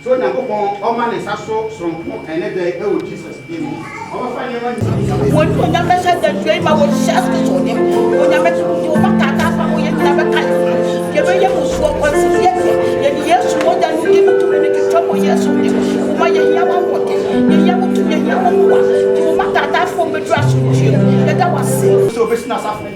So now go on, all man is also from another Jesus. When you never said that dream, I was just on him. When I met you, you never kind of give me a swap once a year. And yes, more than you give to make a trouble. Yes, my young one, the young to the young one. You matter from the dress with you. That was so business after.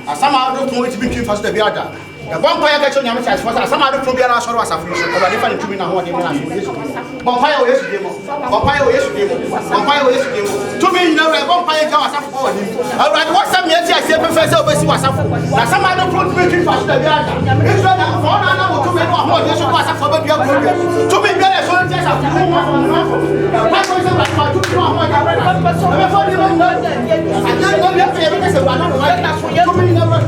As some other to which became first the other. The vampire gets on your message for some other phobia as far as a fish, or a different to me now. Vampire is the vampire is the vampire is the to me, no vampire was up for him. All right, what's some years I said, Professor Bessie was up. Now some other fruit making first the other. It's not a phone, I know to me what this was up for the other. To me, there is one just a few more. What was it like my 2 months? I thought you were not there. I don't know if you ever said, I don't know. To me, never.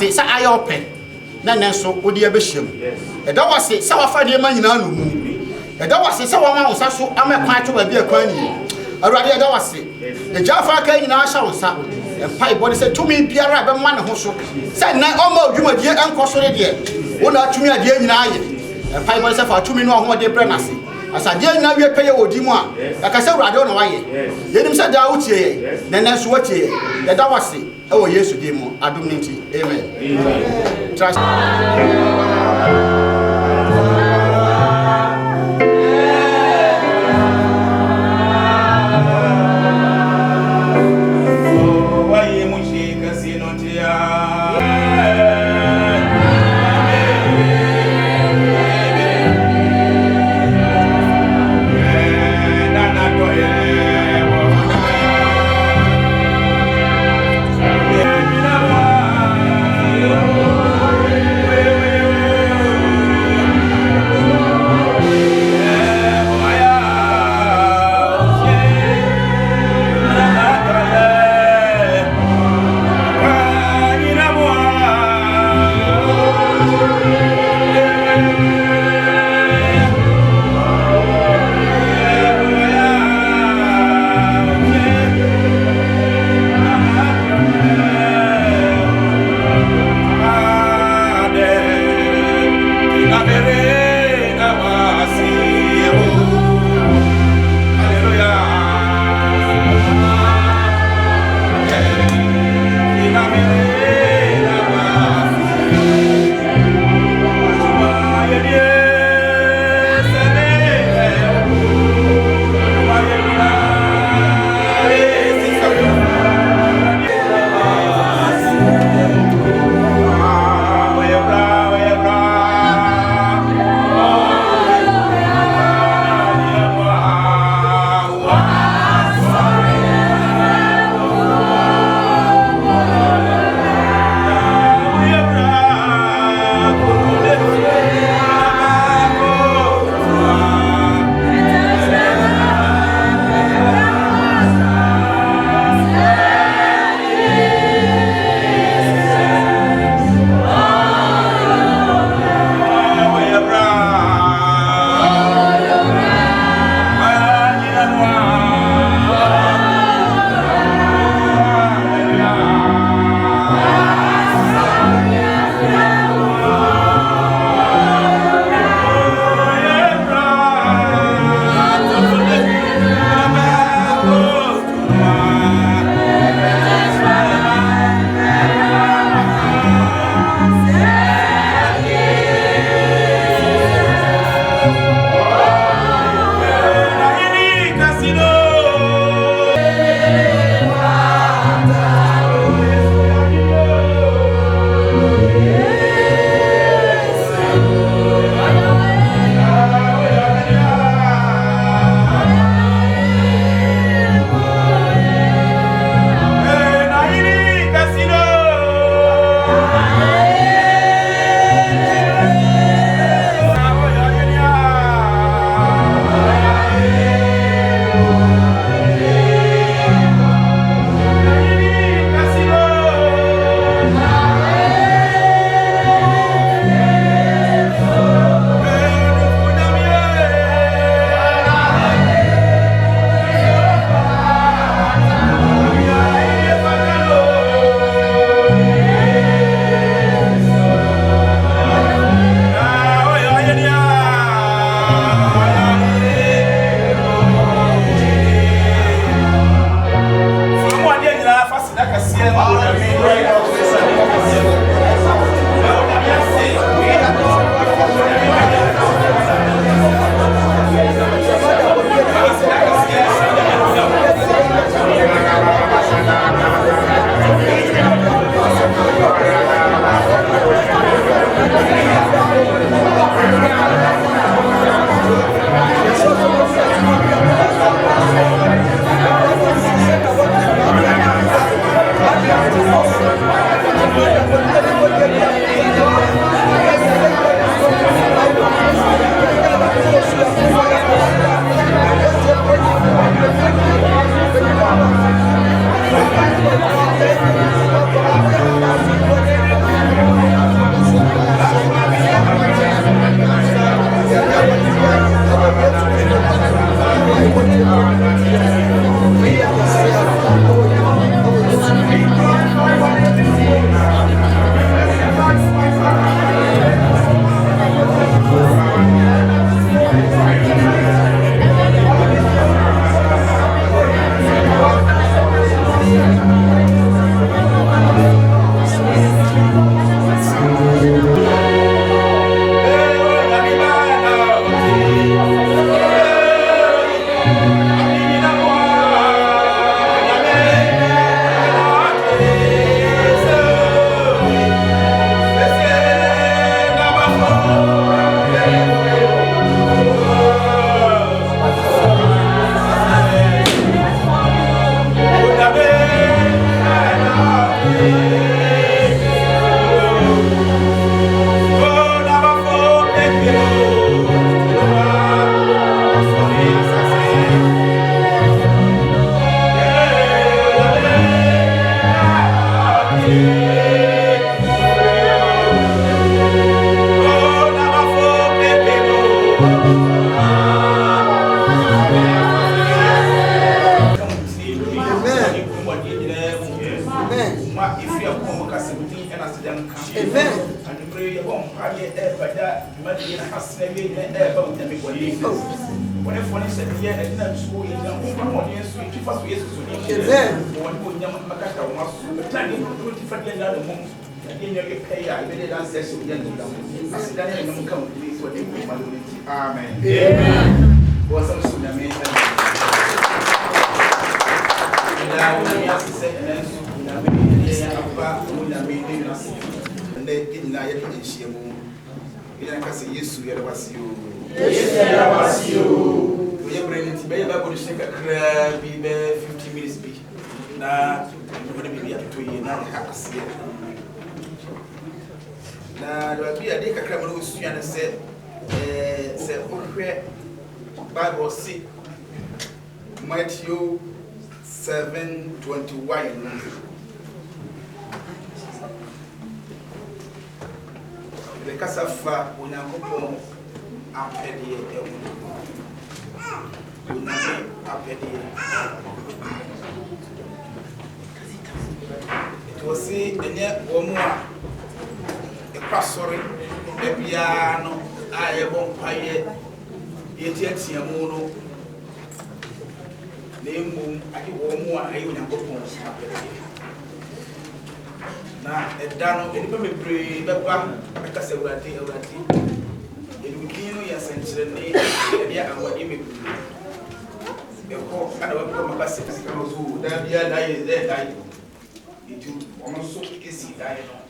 Say I open. Then so would you be shame? And that was it. So I find your man in our room. And that was it. So I was so I'm a quite to be a coin. I rather that was it. The Jaffa came in our house. And pipe body said to me, Pierre, I have one who said, "Now, almost you, my dear uncle, so dear. One or 2 years, dear, in and pipe body said for 2 minutes, what they pregnancy. As I did now, we pay your Dima. Like I said, I don't know why. Let him say out here. Then that's what ye. That was it. Oh, yes, Demo. I don't need it. Amen. Trust. Bible see Matthew 7:21. The Casafa Unakopon apedi it was see a near Omua a passory, a piano, I won't pay yet Yamono. Name I Omua, I Unakopon apedi. Na edano enipa mebre beba akase urati edukino ya senchirene ya awadi mebre eko ana wako makase kasika nozu da bia dai dai itu ono so kesi dai no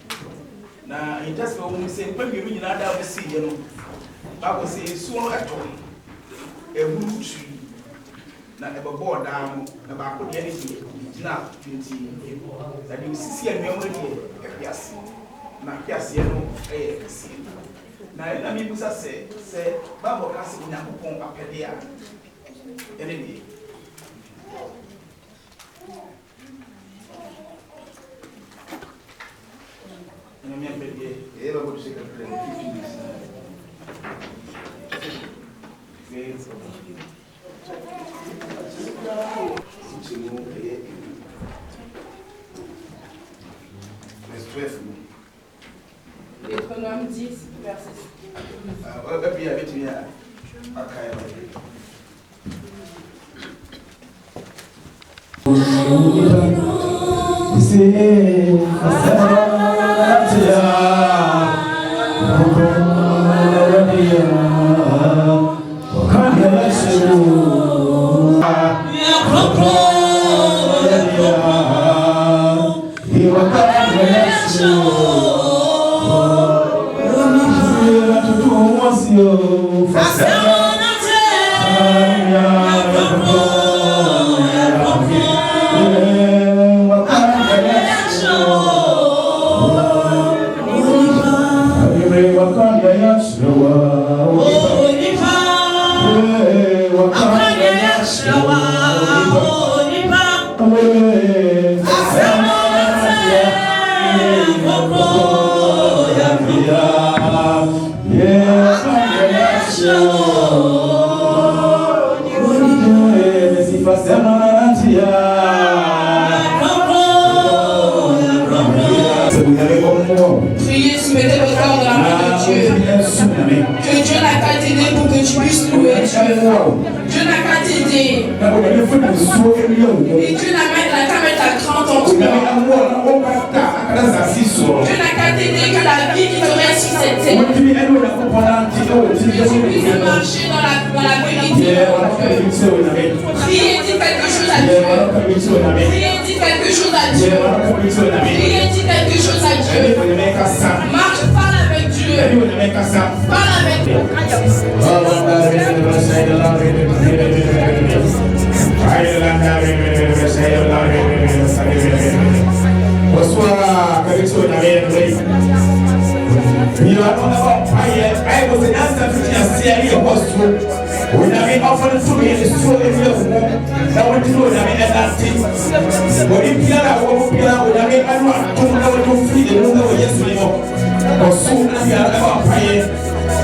na intasbe wo se nipa miru nyina da wo si ye no ba ko se su no ato eburutu na ebobo da mo na ba ko de ni na pinti na di sisi ya nwa de efiase na fiase no kasi na mi busa se babo kasi Onyankopon apede a ene ni na mi apede e babo de sheka kre 50 minutes Deutéronome 10, verset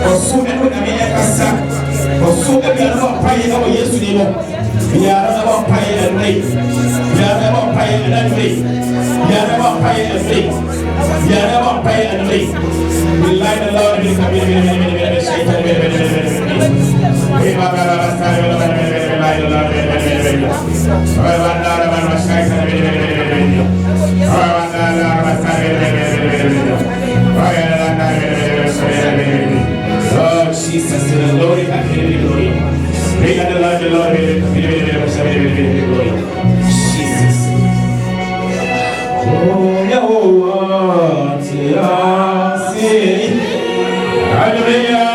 Osu paye na Yesu ni mo. Ya na ba paye and me. Ya na ba paye and me. Ya na ba paye and me. Ya na ba paye and me. We line the Lord in the community. Satan. We ba ba ba sa line the Lord. Oh Jesus, to the glory and glory. Bring the Lord, glory. Jesus. Oh, Yahweh, see. Hallelujah.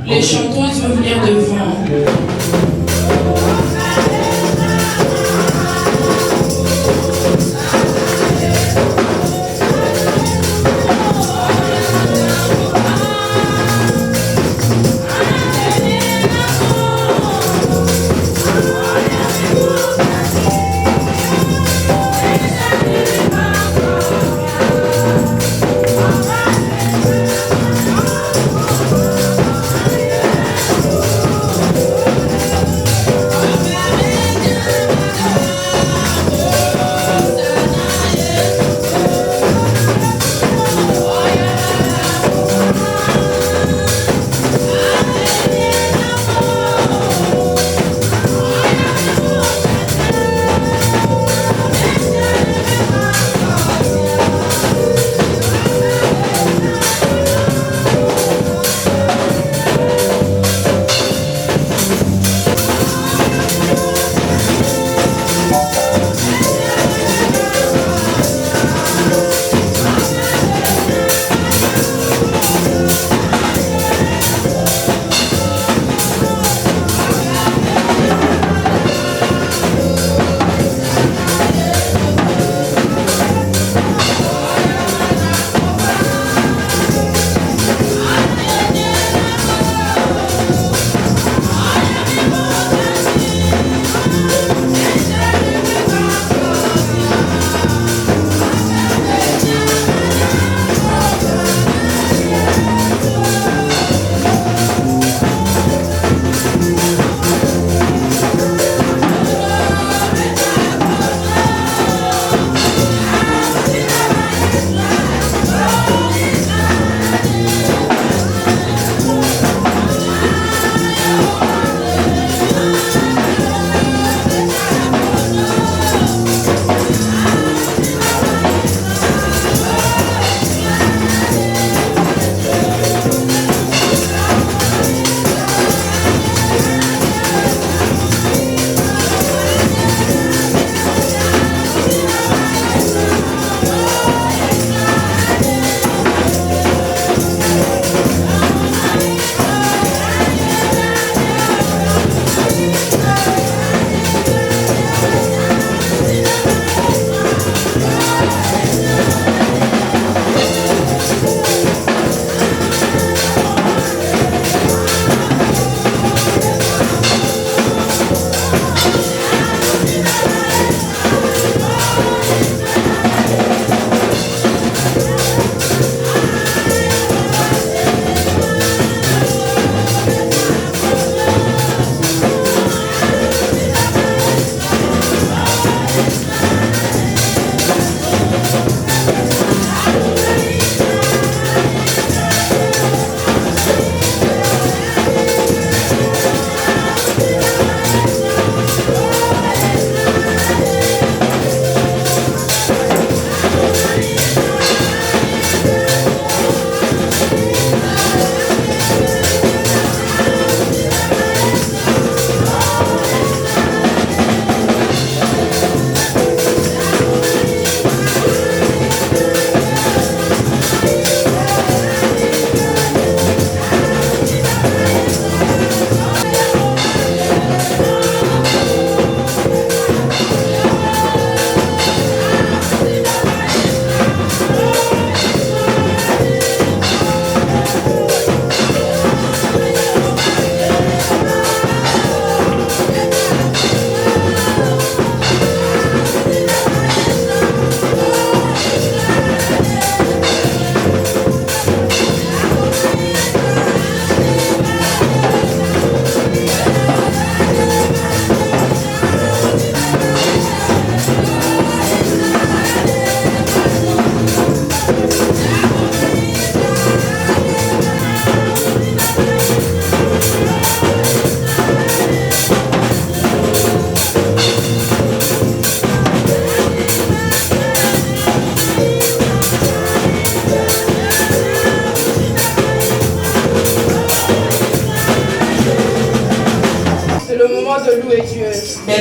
Les chanteuses vont venir devant.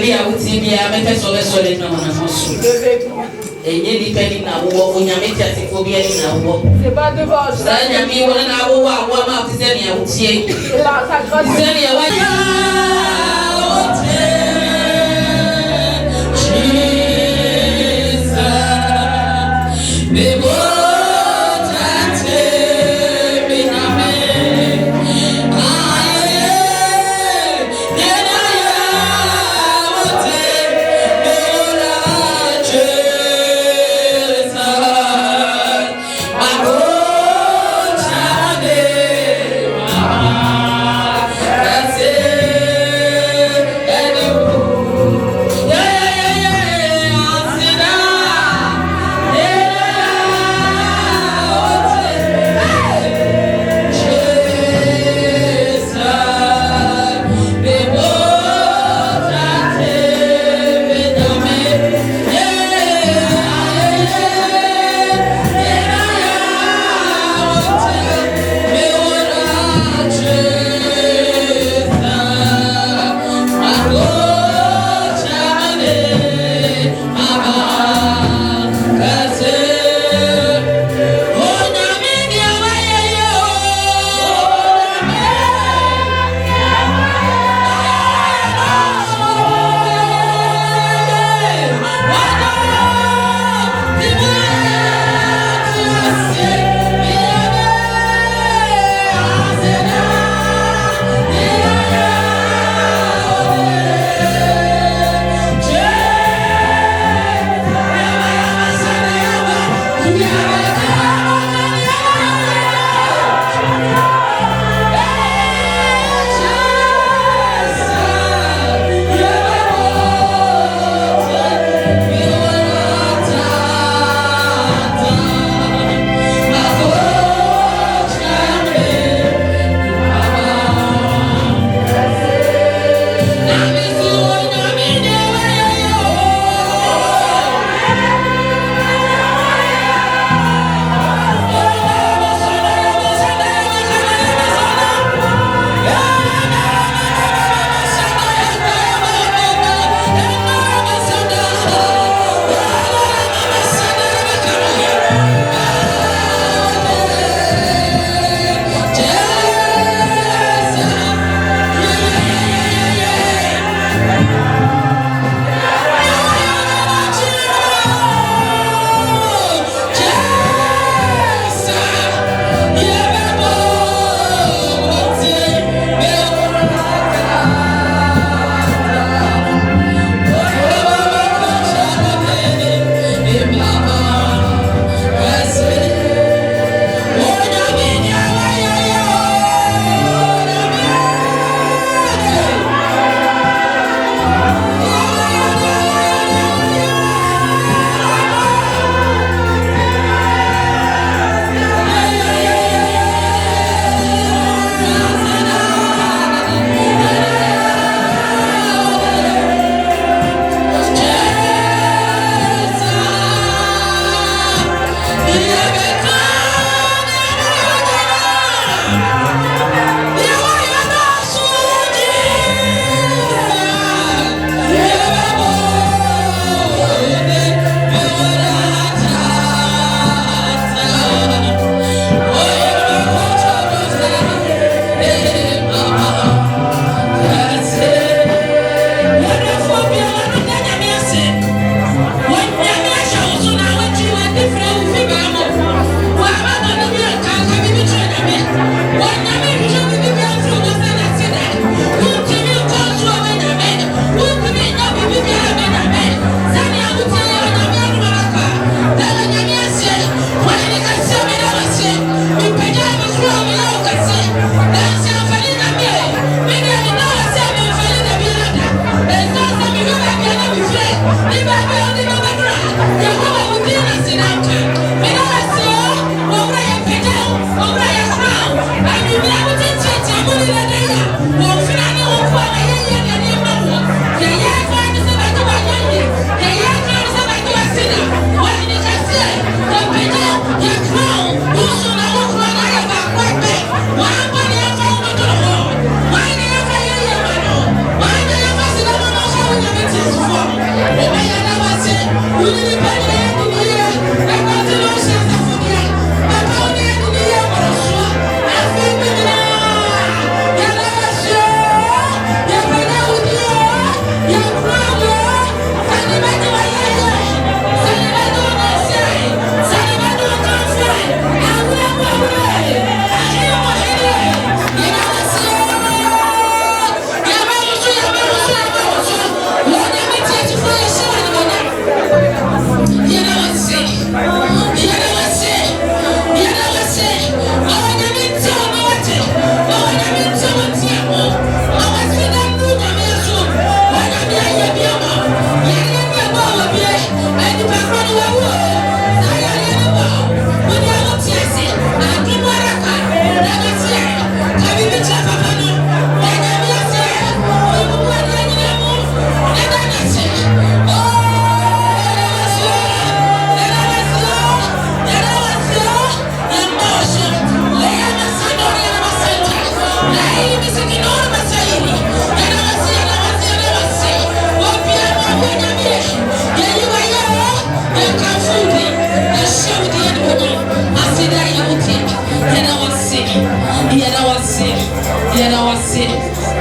baby, I would see me. I met us over solid no one else. And yet, depending on what when you make us for being in our work. The bad of us, I mean, one hour, one out is any, I would say.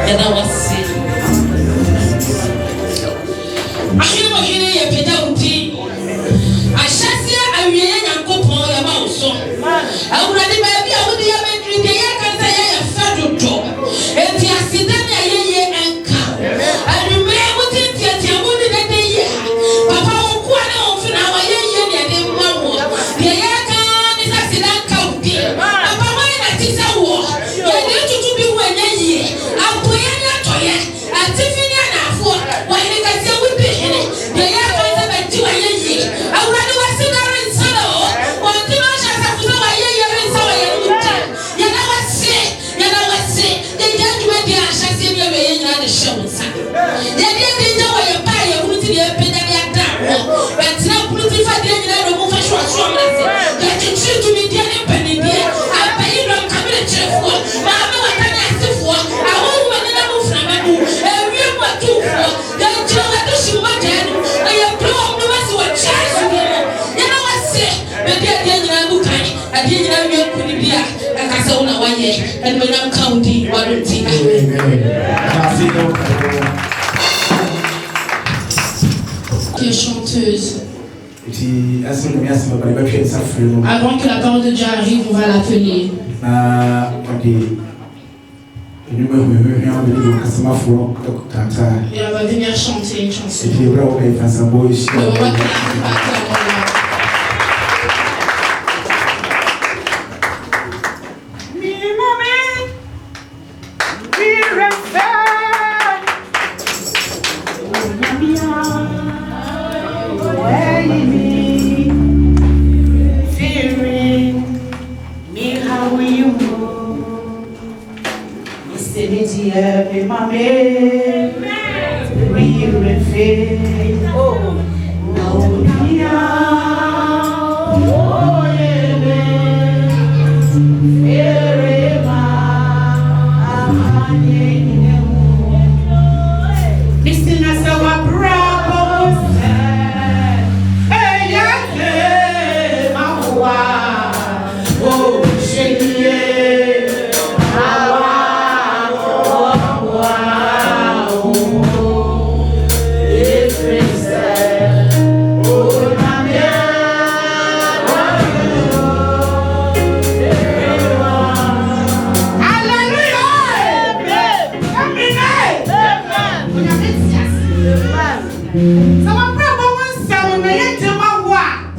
Yada wasi. Ahiri ye peda uti. Ashasia awiye nyankopo ya ba uso. Awurade ba bi awudi ya medri de ya kanta ya fadodo. Enti asidani ayeye enka. Adume wuti tiati awudi de de ye. Papa oku ana ofina wa yeye ne de mwawo. De ya kan ni asidan ka uti. Papa wa na tisa wo. Ye de tutu bi wo enye. Apoya na toye. Atifini na afo. Wa ni ka se wuti hene. De ya kan se ba ti wa yeye. Awurade wa sidari nsalo. Wa ti no sha sa fusa wa yeye rinsa wa ye wuti. Yana wasi. De judgment dia sha se bi be ye nyina de shawunsa. De de jawa ye pa ye wuti de peda de ata. But na wuti fa de nyina ro mu fa shwa mrase. De chichi tu mi de ne pani de. Abayi ro kamere chefo. Ma me wa tani asifo. Awo wo ne na mu fra ma du. Ewi mu atufo. De jawa de shuma janu. Aye pro no wasi wa chase ni. Yana wasi. Be de nyina bu kan. Ade nyina wi ku ni bia. Akasa una waye. And when I'm counting, what do you Qui est chanteuse. Avant que la parole de Dieu arrive, on va l'appeler. Et elle va venir chanter une chanson. Le moment qu'elle arrive à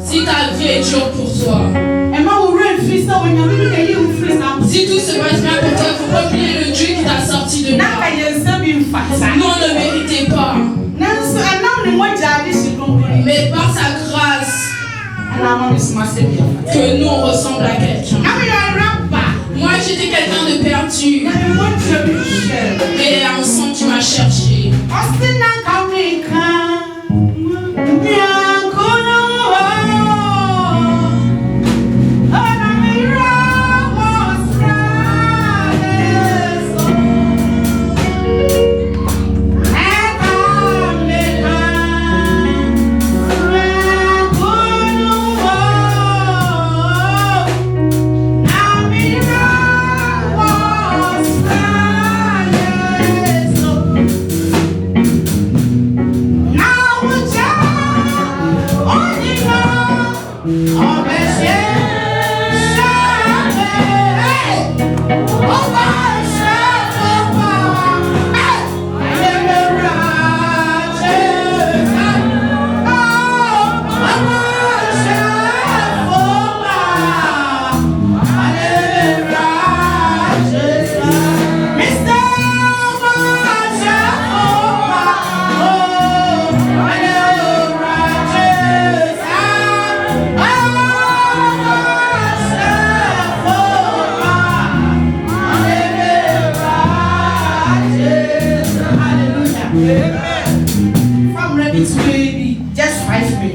Si ta vie est dure pour toi, si tout se passe bien pour toi, il faut pas oublier le Dieu qui t'a sorti de là. Nous on ne méritait pas. Mais par sa grâce, que nous on ressemble à quelqu'un. Moi j'étais quelqu'un de perdu. Mais ensemble tu m'as cherché.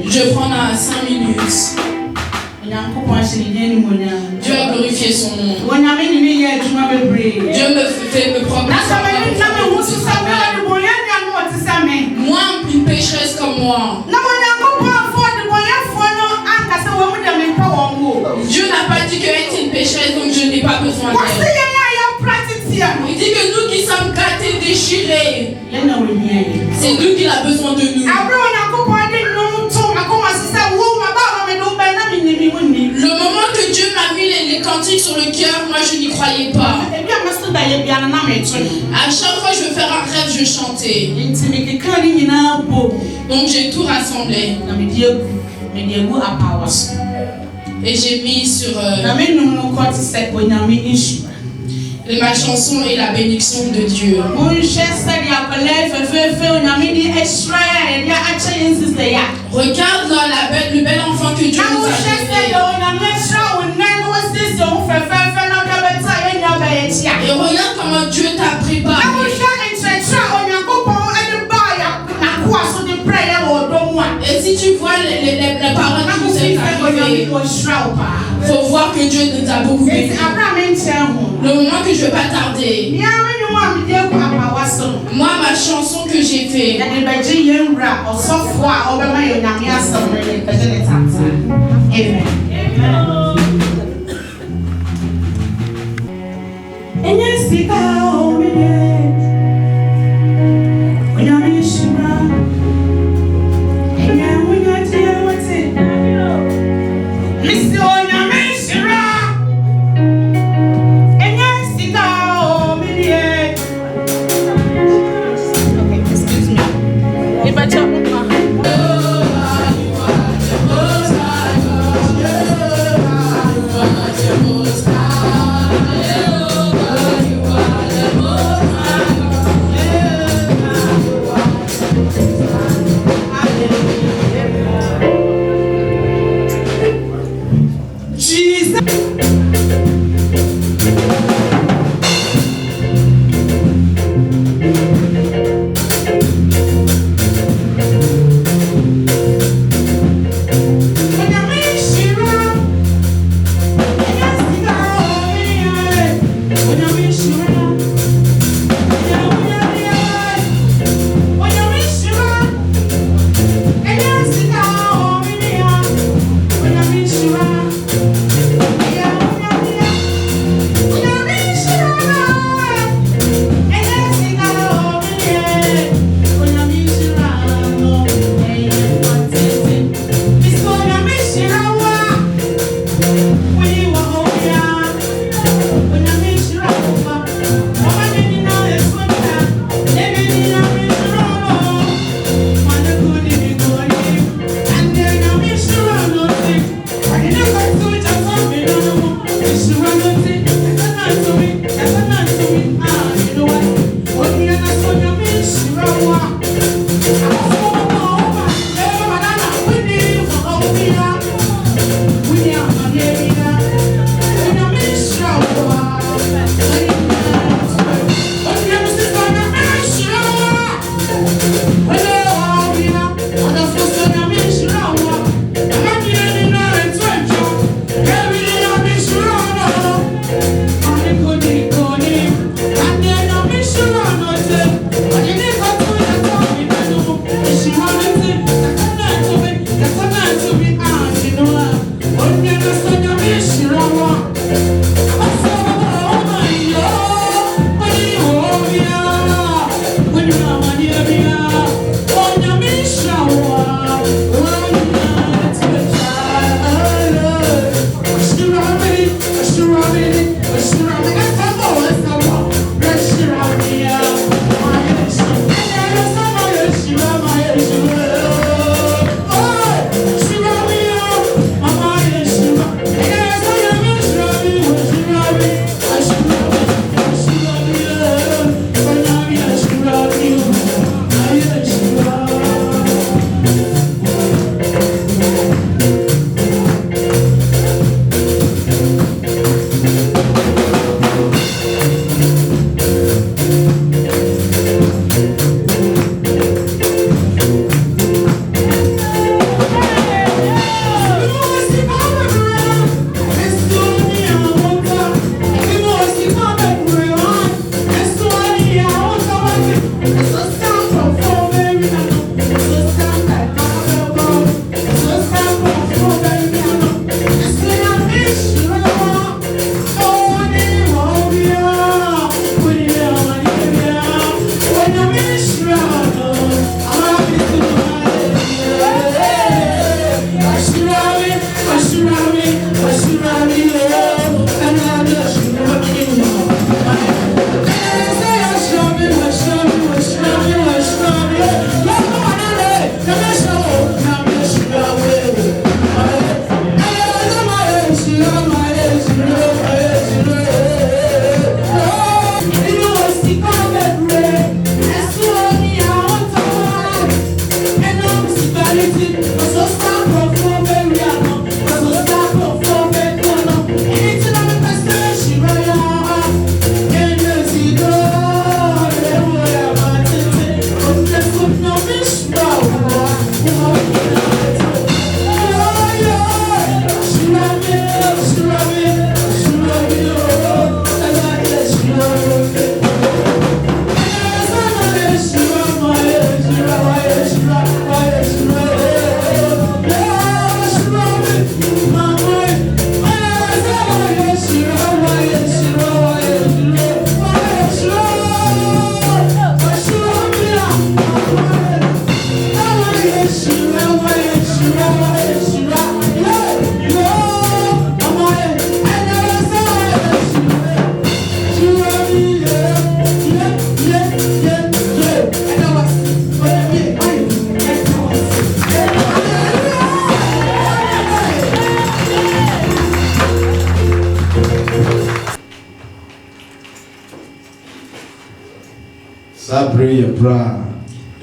Je prends à 5 minutes. Dieu a glorifié son nom. Dieu me fait me prendre. Moi, une pécheresse comme moi. Dieu n'a pas dit que être une pécheresse, donc je n'ai pas besoin d'elle. Il dit que nous qui sommes gâtés déchiré. C'est lui qui a besoin de nous. Le moment que Dieu m'a mis les cantiques sur le cœur, moi je n'y croyais pas. À chaque fois que je veux faire un rêve, je chantais. Donc j'ai tout rassemblé. Et j'ai mis sur ma chanson et la bénédiction de Dieu. Regarde là, le bel enfant que Dieu nous a fait. Et regarde comment Dieu t'a préparé. Et si tu vois les paroles qui nous sont arrivées, il faut voir que Dieu nous a beaucoup bénis. Le moment que je ne vais pas tarder. Moi, ma chanson que j'ai faite.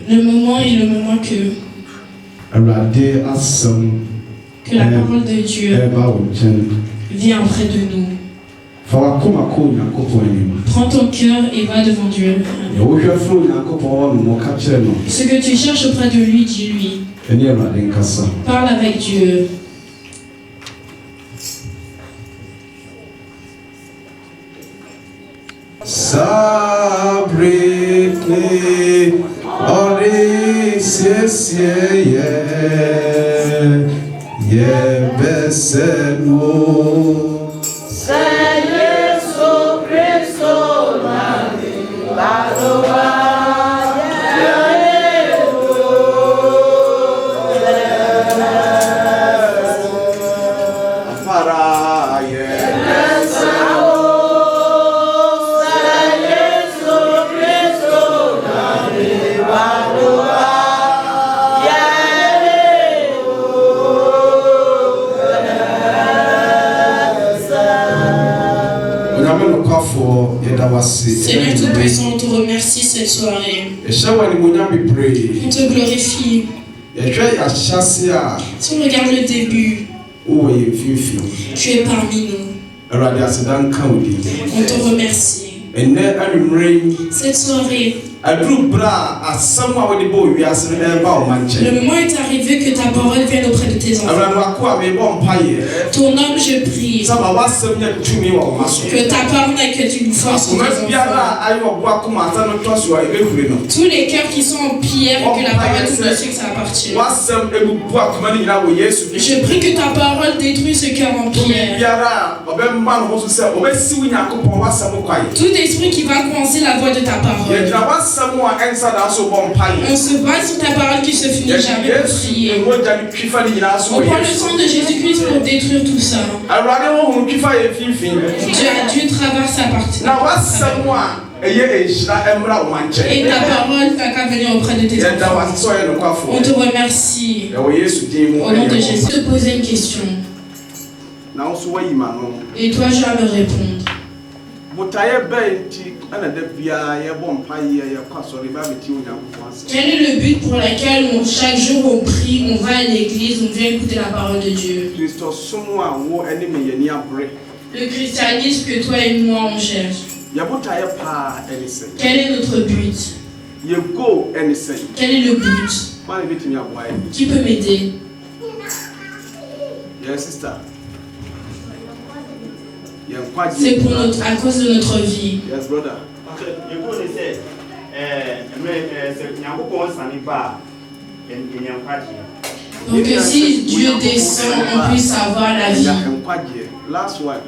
Le moment est le moment que la parole de Dieu vient auprès de nous. Prends ton cœur et va devant Dieu. Ce que tu cherches auprès de lui, dis-lui. Parle avec Dieu. Sabritni ye besenu Seigneur Tout-Puissant, on te remercie cette soirée. On te glorifie. Si on regarde le début, tu es parmi nous. On te remercie. Cette soirée, le moment est arrivé que ta parole vienne auprès de tes enfants. Ton homme, je prie que ta parole n'ait que d'une force sur tes enfants. Tous les cœurs qui sont en pierre et que la parole touche dessus, que ça appartient. Je prie que ta parole détruise ce cœur en pierre. Tout esprit qui va coincer la voix de ta parole. On se base sur ta parole qui se finit jamais pour prier. On prend le sang de Jésus-Christ pour détruire tout ça. Dieu traverse sa partie. Et ta parole n'a qu'à venir auprès de tes enfants. On te remercie. Au nom de Jésus. Je te poser une question. Et toi, je vais me répondre. Quel est le but pour lequel chaque jour on prie, on va à l'église, on vient écouter la parole de Dieu? Le christianisme que toi et moi on cherche. Quel est notre but? Quel est le but? Qui peut m'aider? C'est pour à cause de notre vie. Yes, brother. Donc que si Dieu descend, on puisse avoir la vie. Last one.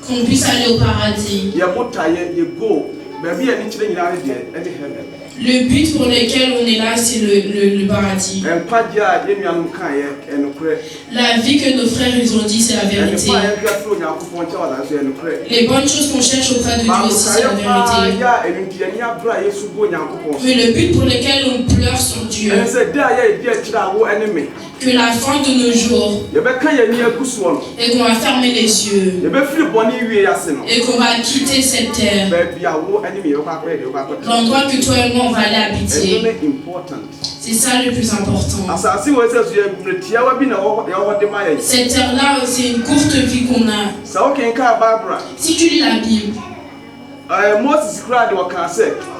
Qu'on puisse aller au paradis. Le but pour lequel on est là, c'est le paradis. La vie que nos frères ils ont dit, c'est la vérité. Les bonnes choses qu'on cherche auprès de Dieu aussi, c'est la vérité. Mais le but pour lequel on pleure sur Dieu, que la fin de nos jours, et qu'on va fermer les yeux, et qu'on va quitter cette terre, l'endroit que toi et moi on va aller habiter. C'est ça le plus important. Cette terre-là, c'est une courte vie qu'on a. Si tu lis la Bible,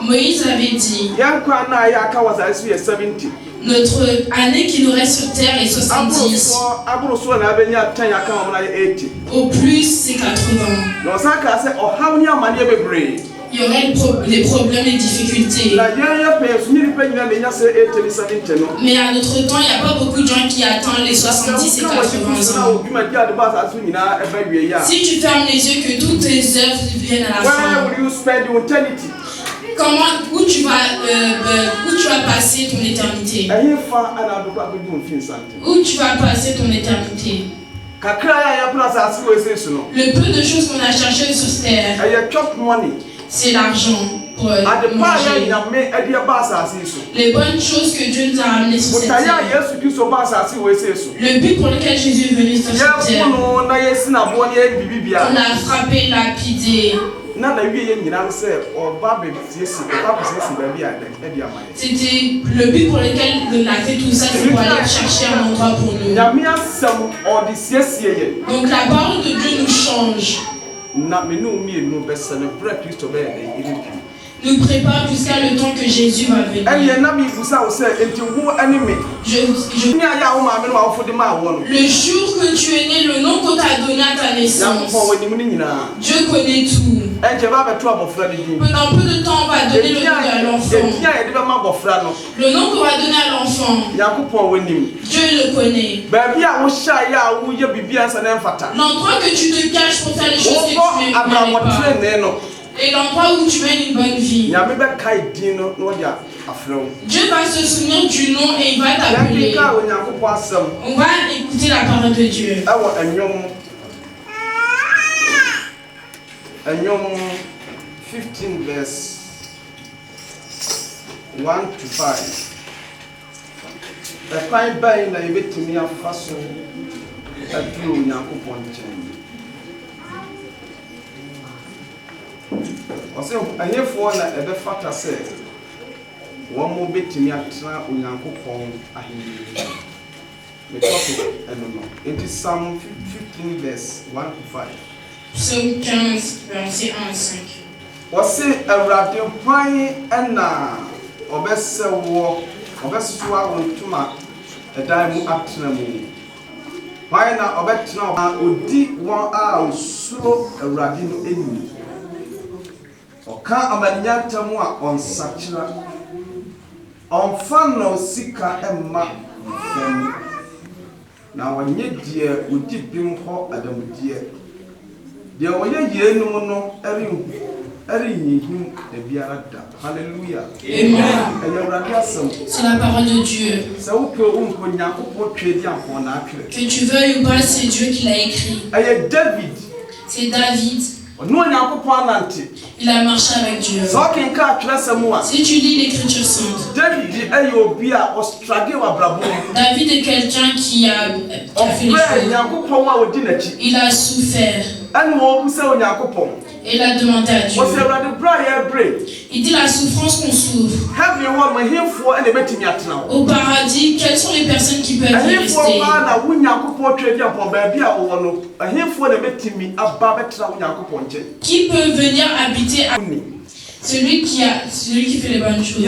Moïse avait dit, notre année qui nous reste sur terre est 70. Au plus, c'est 80. Il y aurait des problèmes et des difficultés. Mais à notre temps, il n'y a pas beaucoup de gens qui attendent les 70 et 80 ans. Si tu fermes les yeux que toutes tes œuvres viennent à la fin, où tu vas passer ton éternité? Où tu vas passer ton éternité? Le peu de choses qu'on a cherché sur cette terre, c'est l'argent pour manger. Les bonnes choses que Dieu nous a ramenées sur cette terre. Le but pour lequel Jésus est venu sur cette terre. On a frappé, lapidé. C'était le but pour lequel on a fait tout ça, c'est pour aller chercher un endroit pour nous. Donc la parole de Dieu nous change. Nous prépare jusqu'à le temps que Jésus va venir. Le jour que tu es né, le nom qu'on t'a donné à ta naissance, Dieu connaît tout. Pendant peu de temps, on va donner le nom à l'enfant. Le nom qu'on va donner à l'enfant, Dieu le connaît. L'endroit que tu te caches pour faire les choses que tu ne pas. Et l'endroit où tu mènes une bonne vie. Dieu va se souvenir du nom et il va t'appeler. On va écouter la parole de Dieu. 15 verse 1 to 5. The kind by na yebetimi afaso aduro Nyankopon nkyɛn. Ɔsɛ ahefo na ɛbɛfata sɛ wɔn mo betimi atena Onyankopon ahenni. Me topic ɛno no. It is Psalm 15 verse 1 to 5. Psaume 15 verset 1 à 5. Wɔsɛ Awurade hwan ɛna ɔbɛsɛ wɔ ɔbɛsoa wɔn ntoma ɛdan mu atena mu. Hwan na ɔbɛtena odi wɔn a osuro Awurade no anim. Ɔka amanyantam a ɔnsakyera. Ɔmfa no sika ɛmma fam. Na wɔnyɛ deɛ odi bim hɔ adamudeɛ. Deɛ wɔyɛ yɛnum no Hallelujah. Amen. C'est la parole de Dieu. Que tu veuilles ou pas, c'est Dieu qui l'a écrit. C'est David. Il a marché avec Dieu. Si tu lis l'Écriture sainte, David est quelqu'un qui a fait les choses. Il a souffert. Et il a demandé à Dieu. Il dit la souffrance qu'on souffre. Au paradis, quelles sont les personnes qui peuvent y rester? Qui peut venir habiter à celui qui fait les bonnes choses?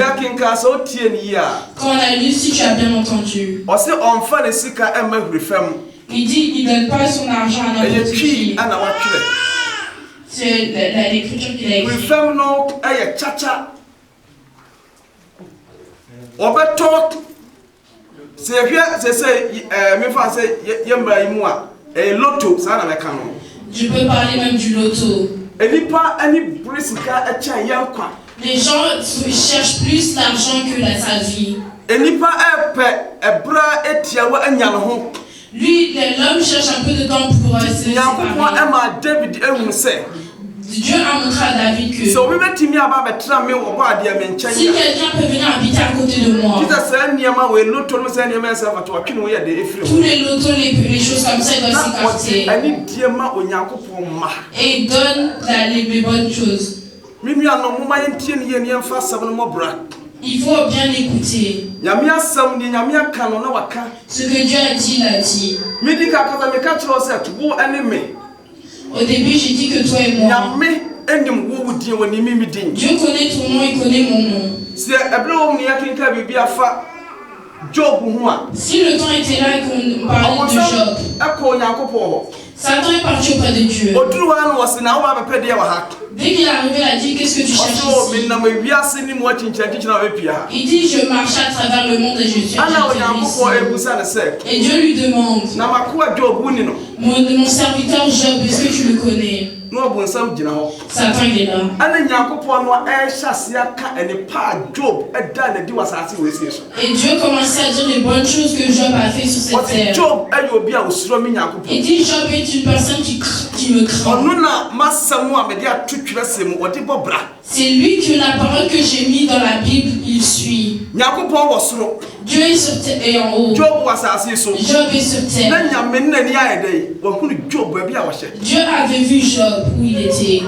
Quand on a lu, si tu as bien entendu, il dit il ne donne pas son argent à n'importe qui. C'est l'écriture qu'il a écrite. Je peux parler même du loto. Les gens cherchent plus l'argent que sa vie. Lui, l'homme cherche un peu de temps pour se séparer. Dieu a montré à David que si quelqu'un peut venir habiter à côté de moi, tous les lotos, les choses comme ça, ils doivent s'écarter. Et il donne les bonnes choses. Il faut bien écouter. Ce que Dieu a dit, il a dit. Au début, j'ai dit que toi et moi. Dieu connaît ton nom, il connaît mon nom. Si le temps était là et qu'on parlait de Job, Satan est parti auprès de Dieu. Dès qu'il est arrivé, il a dit, qu'est-ce que tu cherches ici? Il dit, je marche à travers le monde et je suis ici. Et Dieu lui demande, mon serviteur Job, est-ce que tu le connais? Satan il est là. Et Dieu commençait à dire les bonnes choses que Job a fait sur cette terre. Il dit Job est une personne qui me craint. C'est lui que la parole que j'ai mise dans la Bible, il suit. Dieu est sur terre et en haut. Job est sur terre. Dieu avait vu Job où il était.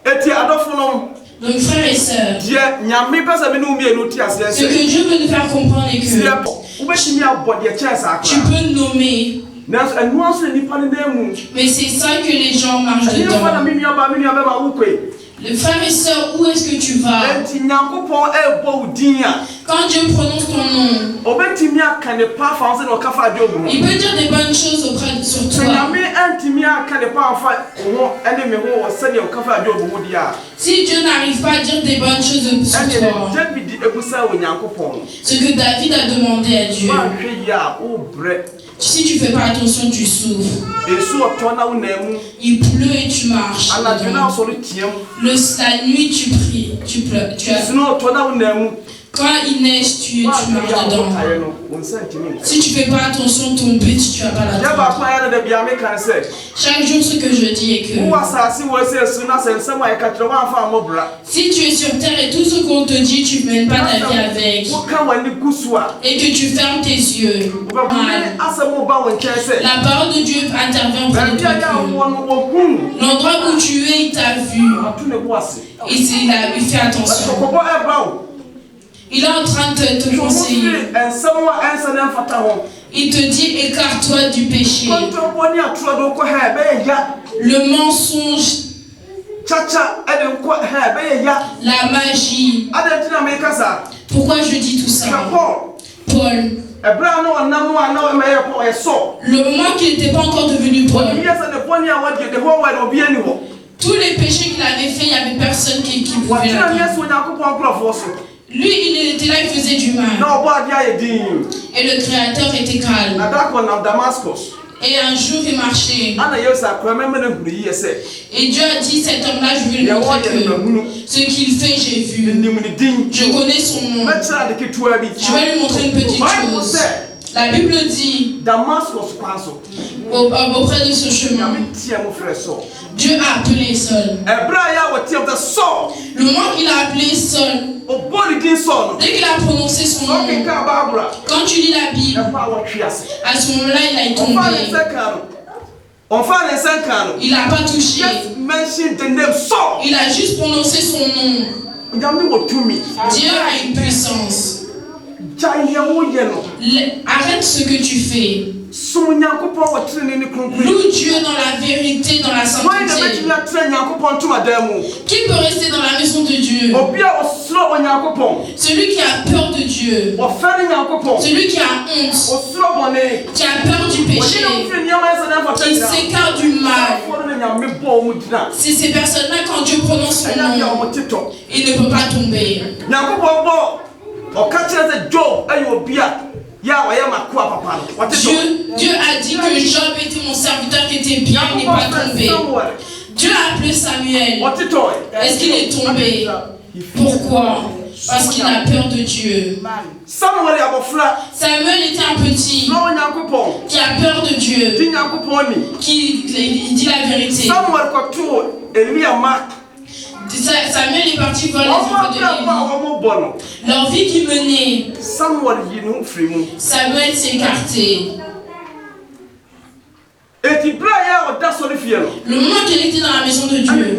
eti adofo no. Donc frères et sœurs, Die nyame pesa me no mienu ti ase. ce que Dieu veut nous faire comprendre est que ubetimi abɔ de chesa tu akra. peux nommer. Mais c'est ça que les gens marchent dedans. Le frère et sœur, où est-ce que tu vas? Quand Dieu prononce ton nom, il peut dire des bonnes choses auprès sur toi. Si Dieu n'arrive pas à dire des bonnes choses sur toi, ce que David a demandé à Dieu, si tu ne fais pas attention, tu souffres. Il pleut et tu marches. La nuit, tu pries. Tu pleures. Quand il neige, tu marches dedans. Si tu ne fais pas attention, ton but, tu vas pas l'atteindre. Chaque jour, ce que je dis est que si tu es sur terre et tout ce qu'on te dit, tu ne mènes pas ta vie avec, et que tu fermes tes yeux, la parole de Dieu intervient auprès de toi. L'endroit où tu es, il t'a vu. Et il fait attention. Il est en train de te conseiller. Il te dit, écarte-toi du péché. Le mensonge. La magie. Pourquoi je dis tout ça? Paul. Le moment qu'il n'était pas encore devenu Paul, tous les péchés qu'il avait fait, il n'y avait personne qui pouvait l'atteindre. Lui, il était là, il faisait du mal. Et le Créateur était calme. Et un jour, il marchait. Et Dieu a dit, cet homme-là, je vais lui montrer que ce qu'il fait, j'ai vu. Je connais son nom. Je vais lui montrer une petite chose. La Bible dit, auprès de ce chemin, Dieu a appelé Saul. Le moment qu'il a appelé Saul, dès qu'il a prononcé son nom, quand tu lis la Bible, à ce moment-là, il a tombé. Il n'a pas touché. Il a juste prononcé son nom. Dieu a une puissance. Arrête ce que tu fais. Loue Dieu dans la vérité, dans la sainteté. Qui peut rester dans la maison de Dieu? Celui qui a peur de Dieu. Celui qui a honte. Qui a peur du péché. Qui s'écarte du mal. C'est ces personnes-là, quand Dieu prononce son nom, il ne peut pas tomber. Dieu a dit que Job était mon serviteur qui était bien, il n'est pas tombé. Dieu a appelé Samuel. Est-ce qu'il est tombé? Pourquoi? Parce qu'il a peur de Dieu. Samuel était un petit qui a peur de Dieu, qui dit la vérité. Samuel est parti voir les enfants de Élie. Leur vie qui menait, Samuel s'est écarté. Le moment qu'il était dans la maison de Dieu,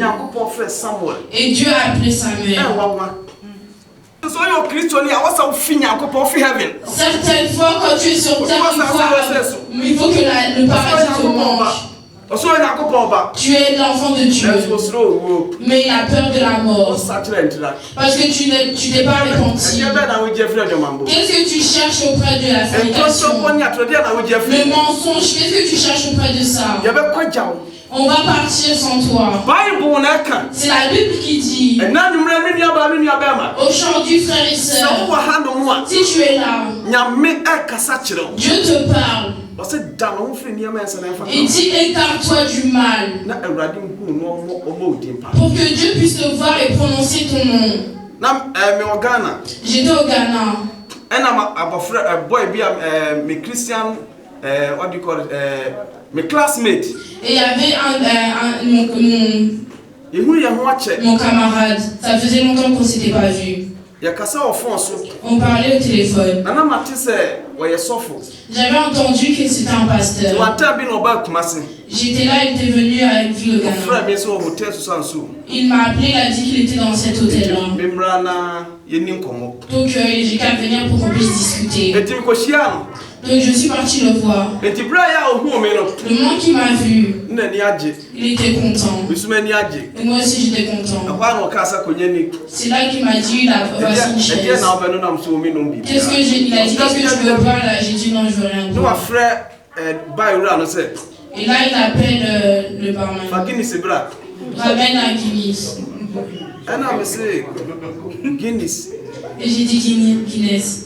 et Dieu a appelé Samuel. Certaines fois, quand tu es sur terre, il faut que le paradis te mange. Tu es l'enfant de Dieu, mais il a peur de la mort parce que tu n'es pas repenti. Qu'est-ce que tu cherches auprès de la fornication? Le mensonge, qu'est-ce que tu cherches auprès de ça? On va partir sans toi. C'est la Bible qui dit, aujourd'hui frères et sœurs, si tu es là, Dieu te parle. Il dit, écarte-toi du mal pour que Dieu puisse te voir et prononcer ton nom. J'étais au Ghana. Mes classmates. Et il y avait mon camarade. Ça faisait longtemps qu'on ne s'était pas vu. On parlait au téléphone. wɔyɛ sɔfo. J'avais entendu que c'était un pasteur. Wanta bi na ɔba Kumasi. J'étais là, il était venu avec lui au Frère Ghana. mi nso wɔ hotel Susansu. Il m'a appelé, il a dit qu'il était dans cet hôtel-là. Mimra na yɛni nkɔmmɔ. Donc j'ai qu'à venir pour qu'on puisse discuter. Eti nkɔhyia no. Donc je suis partie le voir. Eti bra ya ohun mi no. Le moment qu'il m'a vu, Na ni agye. il était content. Bisuma ni agye. Et moi aussi j'étais content. Akwa na ɔka konya ni. C'est là qu'il m'a dit, voici une Eti chaise. na ɔbɛno nam so mi no bi. Qu'est-ce que il a dit, qu'est-ce que tu veux boire là? J'ai dit non, je veux rien No boire. afrɛ Bayura no sɛ. Et là il appelle le barman. Fakini sibra. Ramène un Guinness. Ɛna me se Guinness. Et j'ai dit Guinness.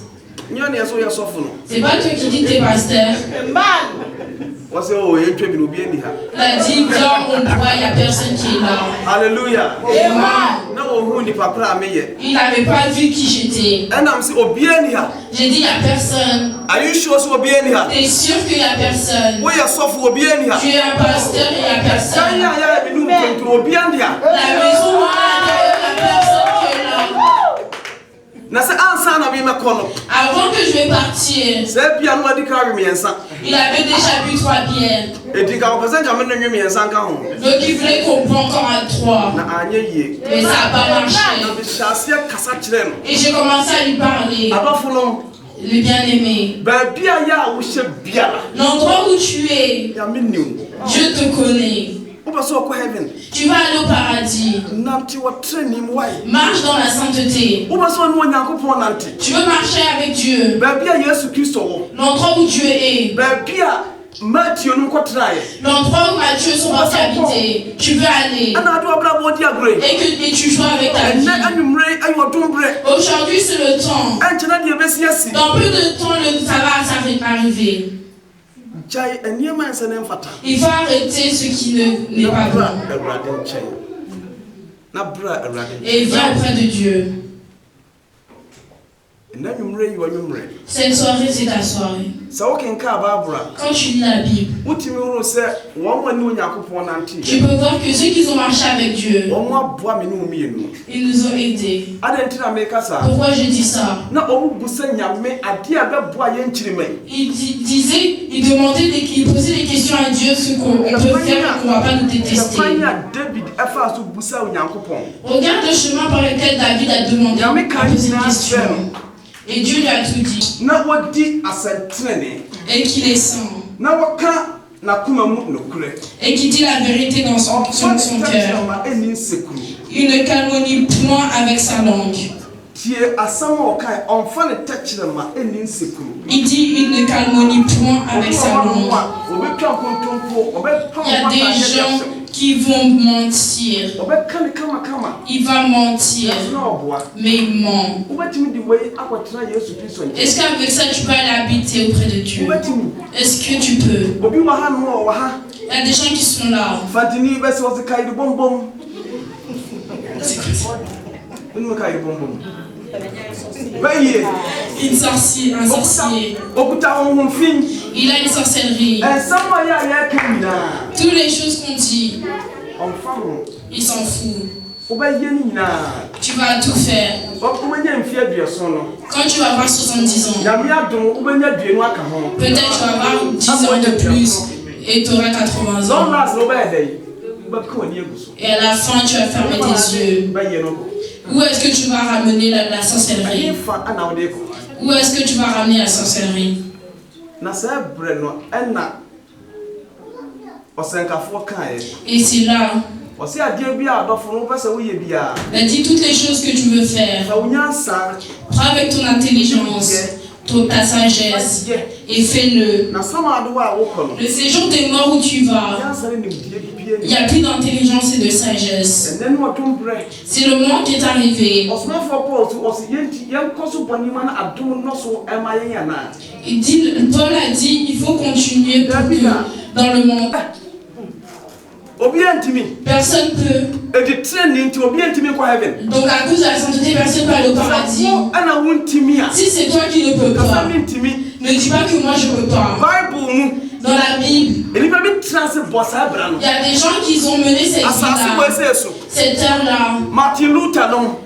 Nyani yaso ya sɔfo no. C'est pas toi qui dis t'es pasteur. Wɔsɛ o yɛ ntwa bi no bi ani ha. Il a dit viens on boit, il n'y a personne qui est là. Hallelujah. Amen. Na ohun ni papa ameyɛ. Il n'avait pas vu qui j'étais. Ɛna me se obi ani ha. J'ai dit il n'y a personne. Are you sure so obi ani ha? T'es sûr qu'il n'y a personne? Wo yɛ sɔfo obi ani ha. Tu es un pasteur et il n'y a personne. Kanya ya bi nu ntoro obi ani ha. La maison où il n'y a personne qui est là. Na sɛ ansa na bi mɛkɔ no. Avant que je vais partir, Sɛ bia no adi ka miɛnsa. il avait déjà bu 3 bières. Edi ka ɔpɛsɛ nka me no miɛnsa nka ho. Donc il voulait qu'on prenne encore à 3. Na anyɛ yie. Mais ça n'a pas Na marché. me hyɛ aseɛ kasa kyerɛ no. Et j'ai commencé à lui parler. Adɔfo no. Le bien-aimé. Baabi a yɛ a wohyɛ biara. L'endroit où tu es, Ya me niw. Dieu te connaît. Wopɛ sɛ ɔkɔ heaven. Tu vas aller au paradis. Nante wɔ training why? Marche dans la sainteté. Wopɛ sɛ ɔne Onyankopɔn nante. Tu veux marcher avec Dieu. Baabi a Yesu Kristo wɔ. L'endroit où Dieu est. Baabi a Matthew no nkɔtraeɛ. L'endroit où Matthieu sont partis habiter. Tu veux aller. Ana ade ɔbrabɔ ɔdi agorɔ yi. Et tu joues avec ta vie. Ɛnnɛ anwummere ayɛ ɔdom berɛ. Aujourd'hui, c'est le temps. Ɛnkyɛna deɛ ɛbɛsi asi. Dans peu de temps, ça va arriver. Gyae nneɛma ɛnsɛ ne mfata. Il faut arrêter ce qui n'est pas Bra bon. Awurade nkyɛn. Na bra Awurade nkyɛn. Et viens auprès de Dieu. Ɛnnɛ anwummere yi wɔ anwummere. Cette soirée, c'est ta soirée. Sɛ wokenka Bible a, Quand tu lis la Bible, wotumi hunu sɛ wɔn a ne Onyankopɔn nante. tu peux voir que ceux qui ont marché avec Dieu, Wɔn aboa me ne wo mmienu. ils nous ont aidés. Adɛn nti na meka saa? Pourquoi je dis ça? Na ɔmo bu sɛ Nyame adeɛ a bɛboa yɛn nkyirima yi. Il posait des questions à Dieu, ce qu'on peut faire et qu'on ne va pas nous détester. Yɛkwan a David ɛfa so busa Onyankopɔn. Regarde le chemin par lequel David a demandé, a posé une question. Et Dieu lui a tout dit. Na wɔdi asɛntenene. Et qu'il est saint. Na wɔka n'akoma mu nokorɛ. Et qu'il dit la vérité dans son cœur. Ɔma ɛni nsekuru. Il ne calomnie point avec sa langue. Tie asɛm a ɔkae ɔmfa ne tɛkyerɛma ɛni nsekuru. Il dit il ne calomnie point avec sa langue. Ɔbɛtwa nkontompo, ɔbɛpam Il y a des gens qui vont mentir. ɔbɛka ne kamakama. Il va mentir, Na ɔboa. mais il ment. Wobɛtumi de wei akɔtena Yesu Kristo nkyɛn. Est-ce qu'avec ça tu peux aller habiter auprès de Dieu? Wobɛtumi. Est-ce que tu peux? Obi wɔ ha no a ɔwɔ ha. Il y a des gens qui sont là. Fantini bɛsɛ ɔse kae de bɔmbɔm. Wonum kae de bɔmbɔm. Bɛyie. Un sorcier. Okuta honhom fin. Il a une sorcellerie. Ɛnsɛm a yɛ a yɛka nyinaa. Toutes les choses qu'on dit, Ɔmfa ho. il s'en fout. Wobɛyɛ ne nyinaa. Tu vas tout faire. Wobɛnya mfe aduɔson no. Quand tu vas avoir 70 ans, Nyame adom wobɛnya aduonu aka ho. peut-être tu vas avoir 10 ans de plus et tu auras 80 Long ans. last no bɛyɛ dɛ. Wobɛka w'ani agu so. Et à la fin, tu vas fermer tes yeux. Bɛyɛ no. Où est-ce que tu vas ramener la sorcellerie? Ɛfa ana wode kɔ. Où est-ce que tu vas ramener la sorcellerie? Na sɛ ɛbrɛ no ɛna ɔsɛnkafoɔ kaeɛ. Et c'est là, Ɔsɛ adeɛ bi a adɔfo no wopɛ sɛ woyɛ biara. il a dit toutes les choses que tu veux faire. Fa wo nyansa Prends avec ton intelligence, ta sagesse et fais-le. na sama ade wo a wokɔ no. Le séjour des morts où tu vas, Nyansa ne nimdeɛ bibia il ni. n'y a plus d'intelligence et de sagesse. Ɛnɛ ne ɔdom brɛ. C'est le moment qui est arrivé. Ɔsomafoɔ Paul so ɔsɛ yɛnkɔ so bɔ nneɛma no adom no so ɛma yɛn anaa. Paul a dit il faut continuer pour que dans le monde. Obi antimi. Personne peut. Edi training nti obi antimi kɔ heaven. Donc à cause de la sainteté, personne ne peut aller au paradis. Ana wontimi a. Si c'est toi qui ne peux pas, Kasa ntimi. ne dis pas que moi je peux pas. Bible mu. Dans la Bible, Enipa bi trans bɔ saa bra no. il y a des gens qui ont mené cette Asase bɔ vie-là, ɛsɛ so. cette heure-là. Martin Luther no.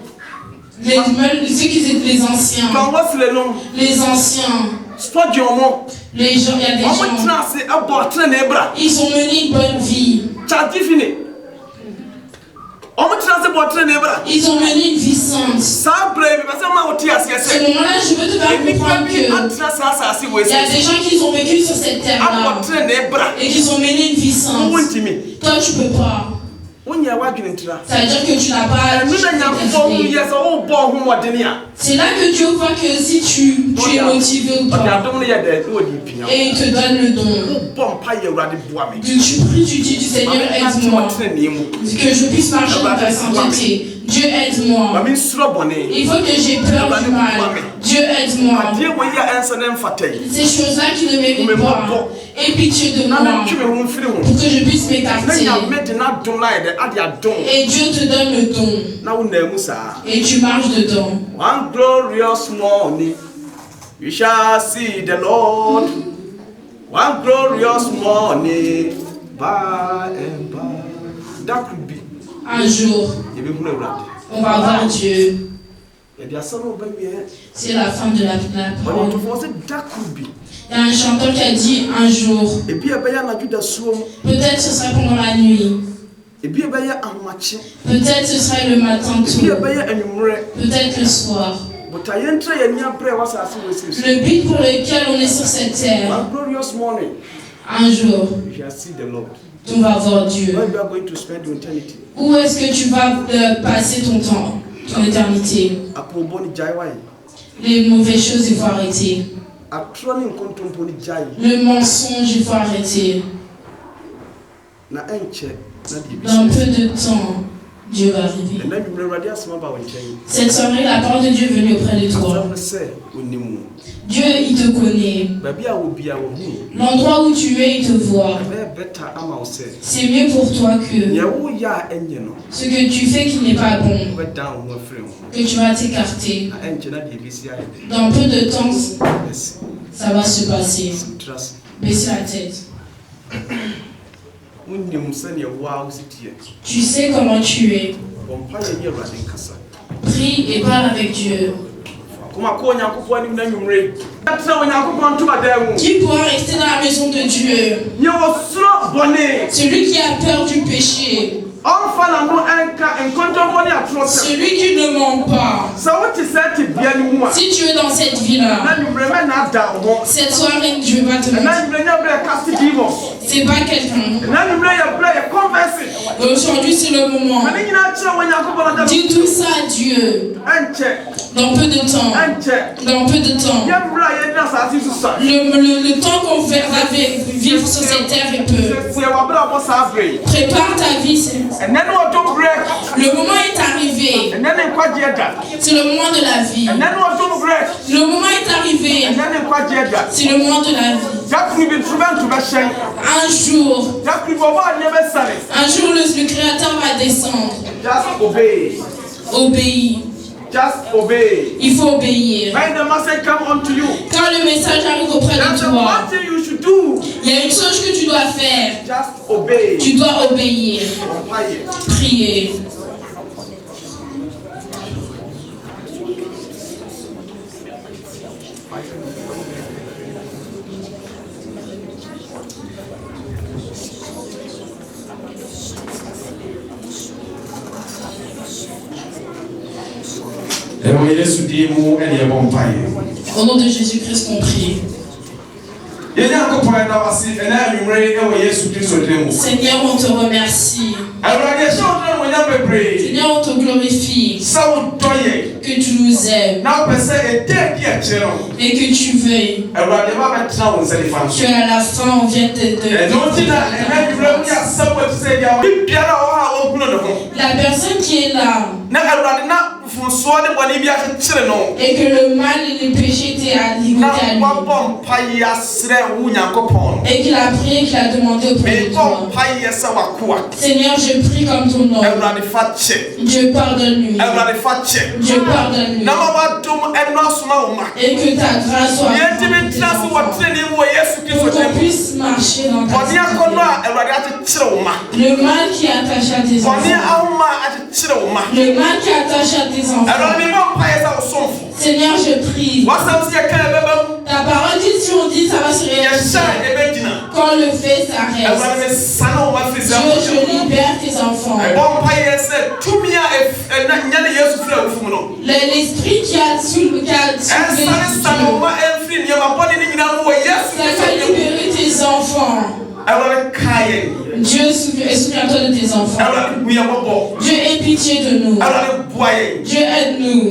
Ceux qui étaient les anciens. John Wesley no. Les anciens. Les gens, il y a des gens, ils ont mené une bonne vie. Ils ont mené une vie sainte. Ce moment-là, je veux te faire comprendre que il y a des gens qui ont vécu sur cette terre-là et qui ont mené une vie sainte. Toi, tu peux pas. Ça veut dire que tu n'as pas. C'est là que Dieu voit que si tu es motivé ou pas. Et il te donne le don. Tu pries, tu dis du Seigneur, aide-moi. Que je puisse marcher dans ta sainteté. Dieu aide-moi. Il faut que j'ai peur du mal. Dieu aide-moi. Ces choses-là qui ne méritent pas. Aie pitié de moi pour que je puisse m'écarter. Et Dieu te donne le don. Et tu marches dedans. One glorious morning, we shall see the Lord. One glorious morning, by and by. That could be. Un jour, on va voir Dieu. C'est la fin de la parole. Il y a un chanteur qui a dit un jour. Peut-être ce sera pendant la nuit. Peut-être ce sera le matin tôt. Peut-être le soir. Le but pour lequel on est sur cette terre. Un jour, on va voir Dieu. Où est-ce que tu vas passer ton temps, ton éternité? Les mauvaises choses, il faut arrêter. Le mensonge, il faut arrêter. Dans peu de temps, Dieu va arriver. Cette soirée, la parole de Dieu est venue auprès de toi. Dieu, il te connaît. L'endroit où tu es, il te voit. C'est mieux pour toi que ce que tu fais qui n'est pas bon, que tu vas t'écarter. Dans peu de temps, ça va se passer. Baisse la tête. Tu sais comment tu es. Prie et parle avec Dieu. Qui pourra rester dans la maison de Dieu? Celui qui a peur du péché. Celui qui ne ment pas. Si tu es dans cette vie-là, cette soirée, Dieu va te mettre. C'est pas quelqu'un. Aujourd'hui, c'est le moment. Dis tout ça à Dieu. Dans peu de temps. Dans peu de temps. Le temps qu'on va vivre sur cette terre est peu. Prépare ta vie. Le moment est arrivé. C'est le moment de la vie. Le moment est arrivé. C'est le moment de la vie. Un jour, le Créateur va descendre. Obéis. Il faut obéir. Quand le message arrive auprès de toi, il y a une chose que tu dois faire. Tu dois obéir. Prier. Au nom de Jésus-Christ, on prie. Seigneur, on te remercie. Seigneur, on te glorifie. Que tu nous aimes. Et que tu veuilles. Que à la fin, on vienne te la personne qui est là. Et que le mal et le péché t'aient limité à lui. Et qu'il a prié, qu'il a demandé auprès de toi. Seigneur, je prie comme ton nom. Dieu pardonne-lui. Dieu pardonne-lui. Et que ta grâce soit pour qu'on puisse marcher dans ta sainteté. Le mal qui est attaché à tes enfants. Le mal qui est attaché à tes enfants. Seigneur, je prie. Ta parole dit, si on dit, ça va se réaliser. Quand le fait s'arrête. Dieu, je libère tes enfants. L'esprit qui a soulevé, ça va libérer tes enfants. Dieu, souviens-toi de tes enfants. Dieu, aie pitié de nous. Dieu, aide-nous.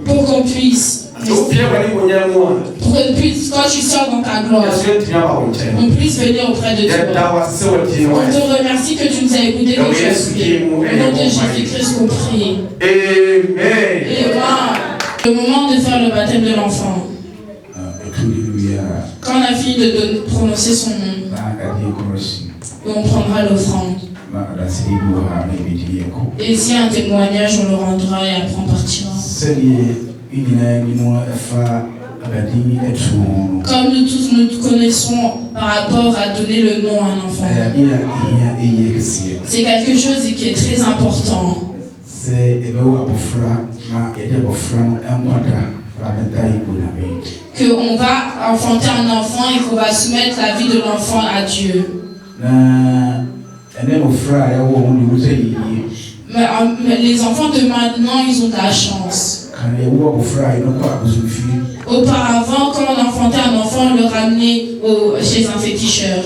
Pour qu'on puisse. Pour qu'on puisse, quand tu sors dans ta gloire, on puisse venir auprès de toi. On te remercie que tu nous as écoutés, que tu as suivi. Au nom de Jésus-Christ, on prie. Amen. Le moment de faire le baptême de l'enfant. Quand on a fini de prononcer son nom, on prendra l'offrande. Et s'il y a un témoignage, on le rendra et après on partira. Comme nous tous nous connaissons par rapport à donner le nom à un enfant, c'est quelque chose qui est très important. Qu'on va enfanter un enfant et qu'on va soumettre la vie de l'enfant à Dieu. Mais les enfants de maintenant, ils ont de la chance. Auparavant, quand on enfantait un enfant, on le ramenait chez un féticheur.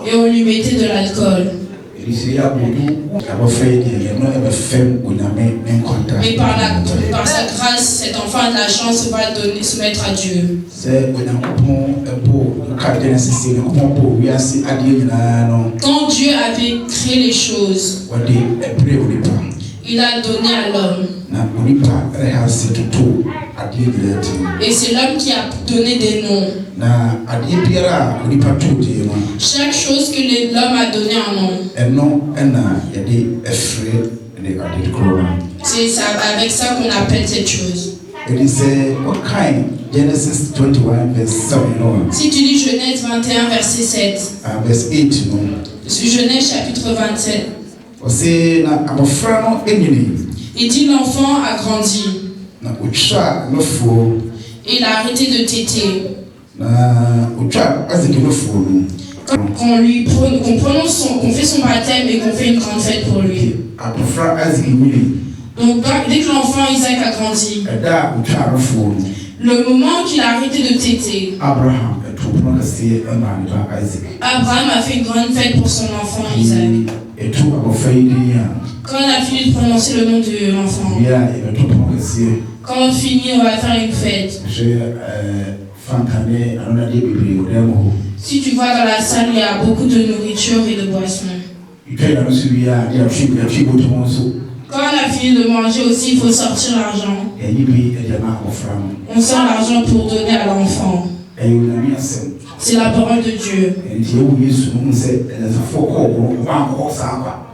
Et on lui mettait de l'alcool. Mais par sa grâce, cet enfant a de la chance, va se mettre à Dieu. Quand Dieu avait créé les choses, il a donné à l'homme. Et c'est l'homme qui a donné des noms. Chaque chose que l'homme a donné un nom. C'est avec ça qu'on appelle cette chose. Genesis 21 verse 7. Si tu lis Genèse 21 verset 7. Verse 8. Genèse chapitre 27. Il dit l'enfant a grandi. Il a arrêté de téter. Qu'on fait son baptême et qu'on fait une grande fête pour lui. Donc dès que l'enfant Isaac a grandi, le moment qu'il a arrêté de téter, Abraham a fait une grande fête pour son enfant Isaac. Quand on a fini de prononcer le nom de l'enfant, quand on finit, on va faire une fête. Si tu vois dans la salle, il y a beaucoup de nourriture et de boissons. Quand on a fini de manger aussi, il faut sortir l'argent. On sort l'argent pour donner à l'enfant. C'est la parole de Dieu.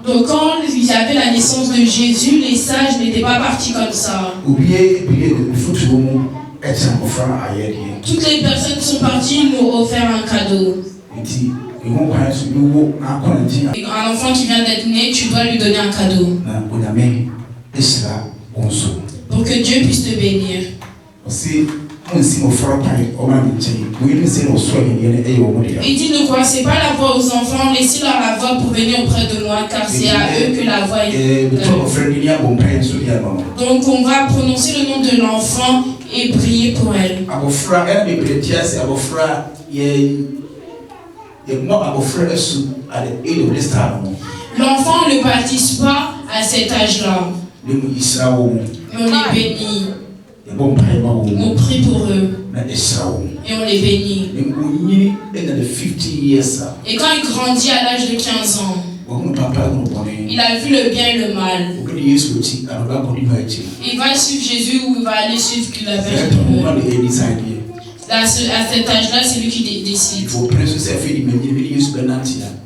Donc quand il y avait la naissance de Jésus, les sages n'étaient pas partis comme ça. Toutes les personnes qui sont parties nous ont offert un cadeau. Un enfant qui vient d'être né, tu dois lui donner un cadeau. Pour que Dieu puisse te bénir. Il dit ne croissez pas la voix aux enfants, laissez-leur la voix pour venir auprès de moi, car c'est à eux que la voix est. Donc on va prononcer le nom de l'enfant et prier pour elle. L'enfant ne baptise pas à cet âge-là. Mais on les bénit. On prie pour eux. Et on les bénit. Et quand il grandit à l'âge de 15 ans, il a vu le bien et le mal. Il va suivre Jésus ou il va aller suivre qu'il a fait. À cet âge-là, c'est lui qui décide.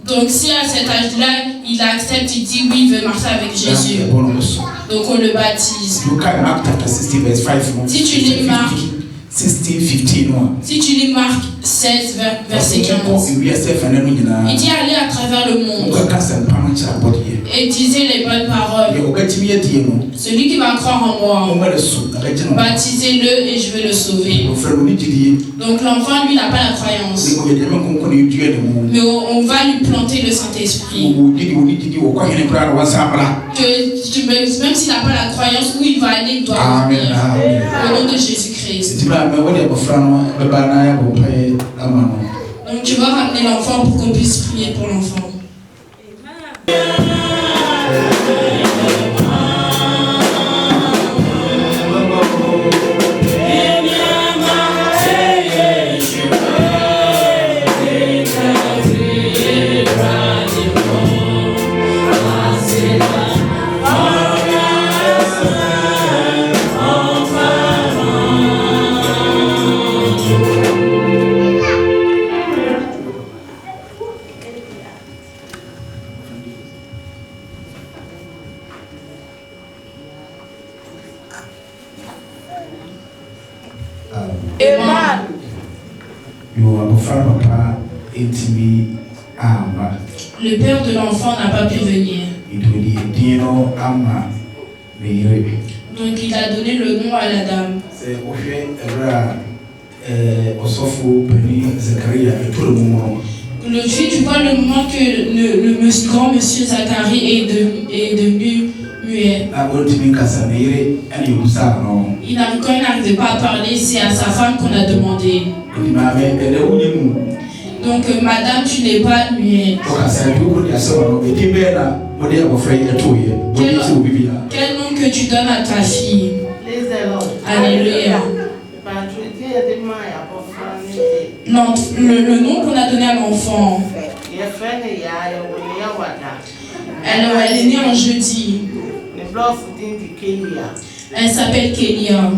Donc si à cet âge-là, il accepte, il dit oui, il veut marcher avec Jésus. Donc on le baptise. Si tu lis Marc 16, 16, verset 15. Il dit aller à travers le monde et disait les bonnes paroles. Celui qui va croire en moi, baptisez-le et je vais le sauver. Donc l'enfant, lui, n'a pas la croyance. Mais on va lui planter le Saint-Esprit. Même s'il n'a pas la croyance, où il va aller, il doit venir. Au nom de Jésus-Christ. Donc tu vas ramener l'enfant pour qu'on puisse prier pour l'enfant. Le père de l'enfant n'a pas pu venir. Donc il a donné le nom à la dame. Tu vois le moment que le grand monsieur Zacharie est devenu muet. Il n'arrivait pas à parler, c'est à sa femme qu'on a demandé. Donc madame, tu n'es pas muette. Quel nom que tu donnes à ta fille? Alléluia. Le nom qu'on a donné à l'enfant. Elle est née en jeudi. Elle s'appelle Kélia.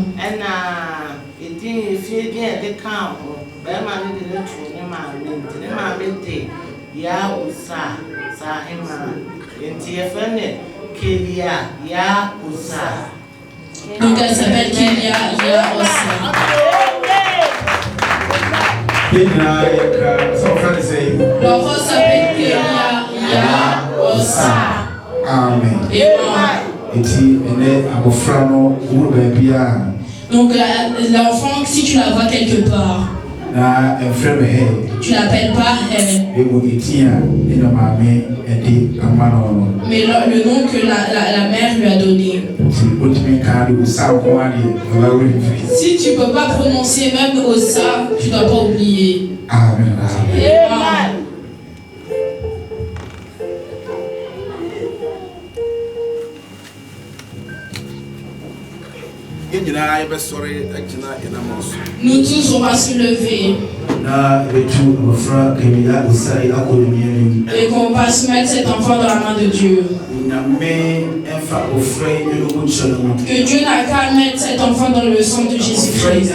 Donc elle s'appelle Kélia Yaoussa. L'enfant s'appelle Kélia Yaoussa. Amen. Donc l'enfant, si tu la vois quelque part, tu l'appelles pas elle. Mais le nom que la mère lui a donné. Si tu ne peux pas prononcer même Osa, tu ne dois pas oublier. Amen. Amen. Nous tous on va se lever. Et qu'on va se mettre cet enfant dans la main de Dieu. Que Dieu n'a qu'à mettre cet enfant dans le sang de Jésus-Christ.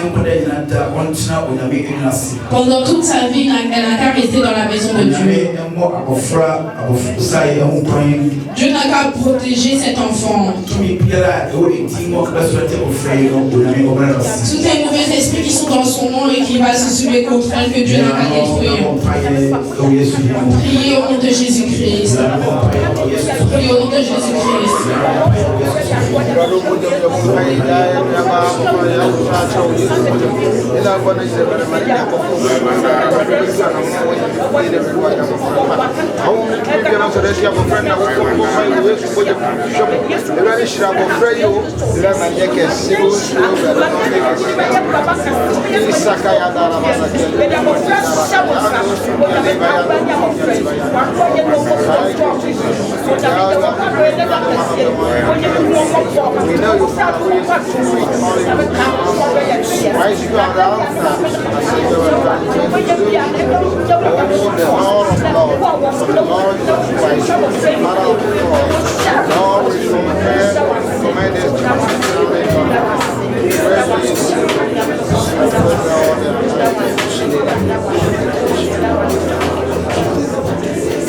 Pendant toute sa vie, elle n'a qu'à rester dans la maison de Dieu. Dieu n'a qu'à protéger cet enfant. Tous les mauvais esprits qui sont dans son nom et qui va se soulever contre elle, que Dieu n'a qu'à détruire. Priez au nom de Jésus-Christ. Priez au nom de Jésus-Christ.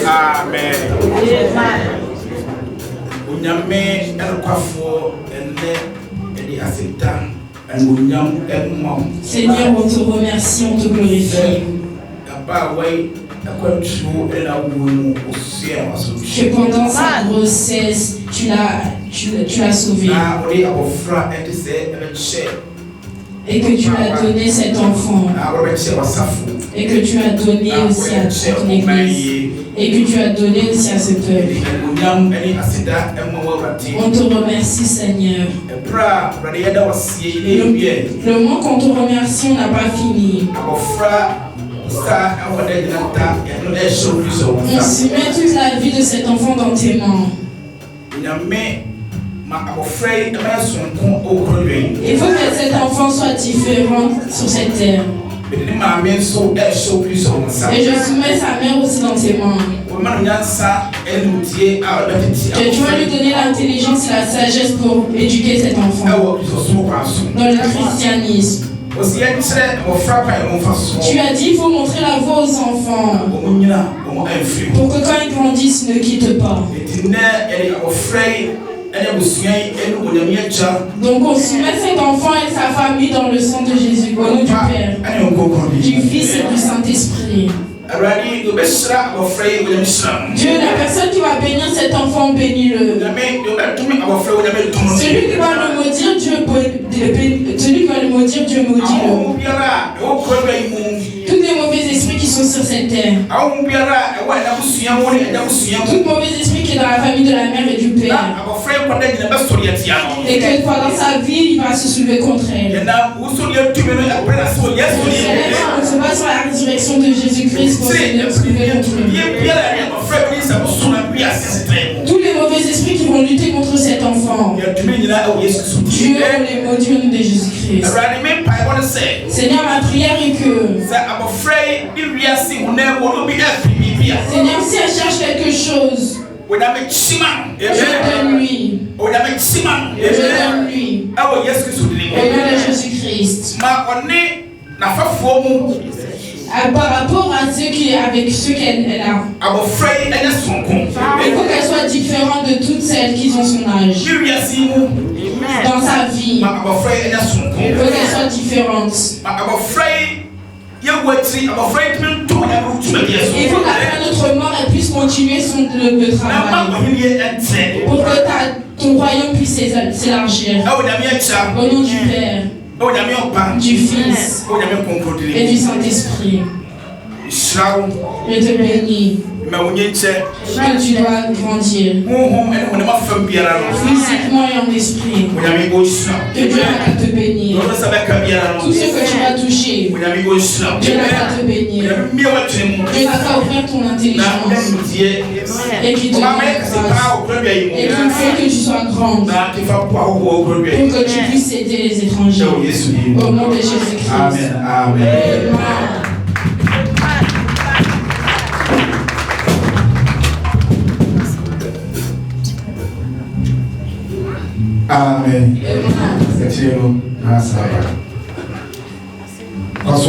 Amen. Unyame elkwafo ene edi asita Seigneur, on te remercie, on te glorifie. Que pendant sa grossesse, tu l'as sauvé. Et que tu as donné cet enfant. Et que tu as donné aussi à ton église. Et que tu as donné aussi à ce peuple. On te remercie, Seigneur. Le moment qu'on te remercie, on n'a pas fini. On soumet toute la vie de cet enfant dans tes mains. Il faut que cet enfant soit différent sur cette terre. Et je soumets sa mère aussi dans tes mains. Que tu vas lui donner l'intelligence et la sagesse pour éduquer cet enfant dans le christianisme. Tu as dit qu'il faut montrer la voie aux enfants pour que quand ils grandissent, ils ne quittent pas. Donc on soumet cet enfant et sa famille dans le sang de Jésus, au nom du Père, du Fils et du Saint-Esprit. Dieu, la personne qui va bénir cet enfant, bénis-le. Celui qui va le maudire, Dieu maudit-le. Tous les mauvais esprits qui sont sur cette terre, tout mauvais esprit qui est dans la famille de la mère et du père, et que pendant sa vie, il va se soulever contre elle. On se base sur la résurrection de Jésus-Christ pour se soulever contre lui. Tous les mauvais esprits qui vont lutter contre cet enfant, Dieu les maudit au nom de Jésus-Christ. Seigneur, ma prière est que Seigneur, si elle cherche quelque chose, je donne-lui. Je donne-lui. Au nom de Jésus-Christ. Par rapport à avec ceux qu'elle a, il faut qu'elle soit différente de toutes celles qui ont son âge. Dans sa vie, il faut qu'elle soit différente. Il faut qu'après notre mort, elle puisse continuer le travail pour que ton royaume puisse s'élargir. Au nom du Père, du Fils et du Saint-Esprit. Je te bénis. Que tu dois grandir physiquement et en esprit. Que Dieu va te bénir. Tout ce que tu vas toucher, Dieu va te bénir. Dieu va ouvrir ton intelligence et qui te donne grâce. Et qu'il faut que tu sois grande pour que tu puisses aider les étrangers. Au nom de Jésus-Christ. Amen. Amen. Wow.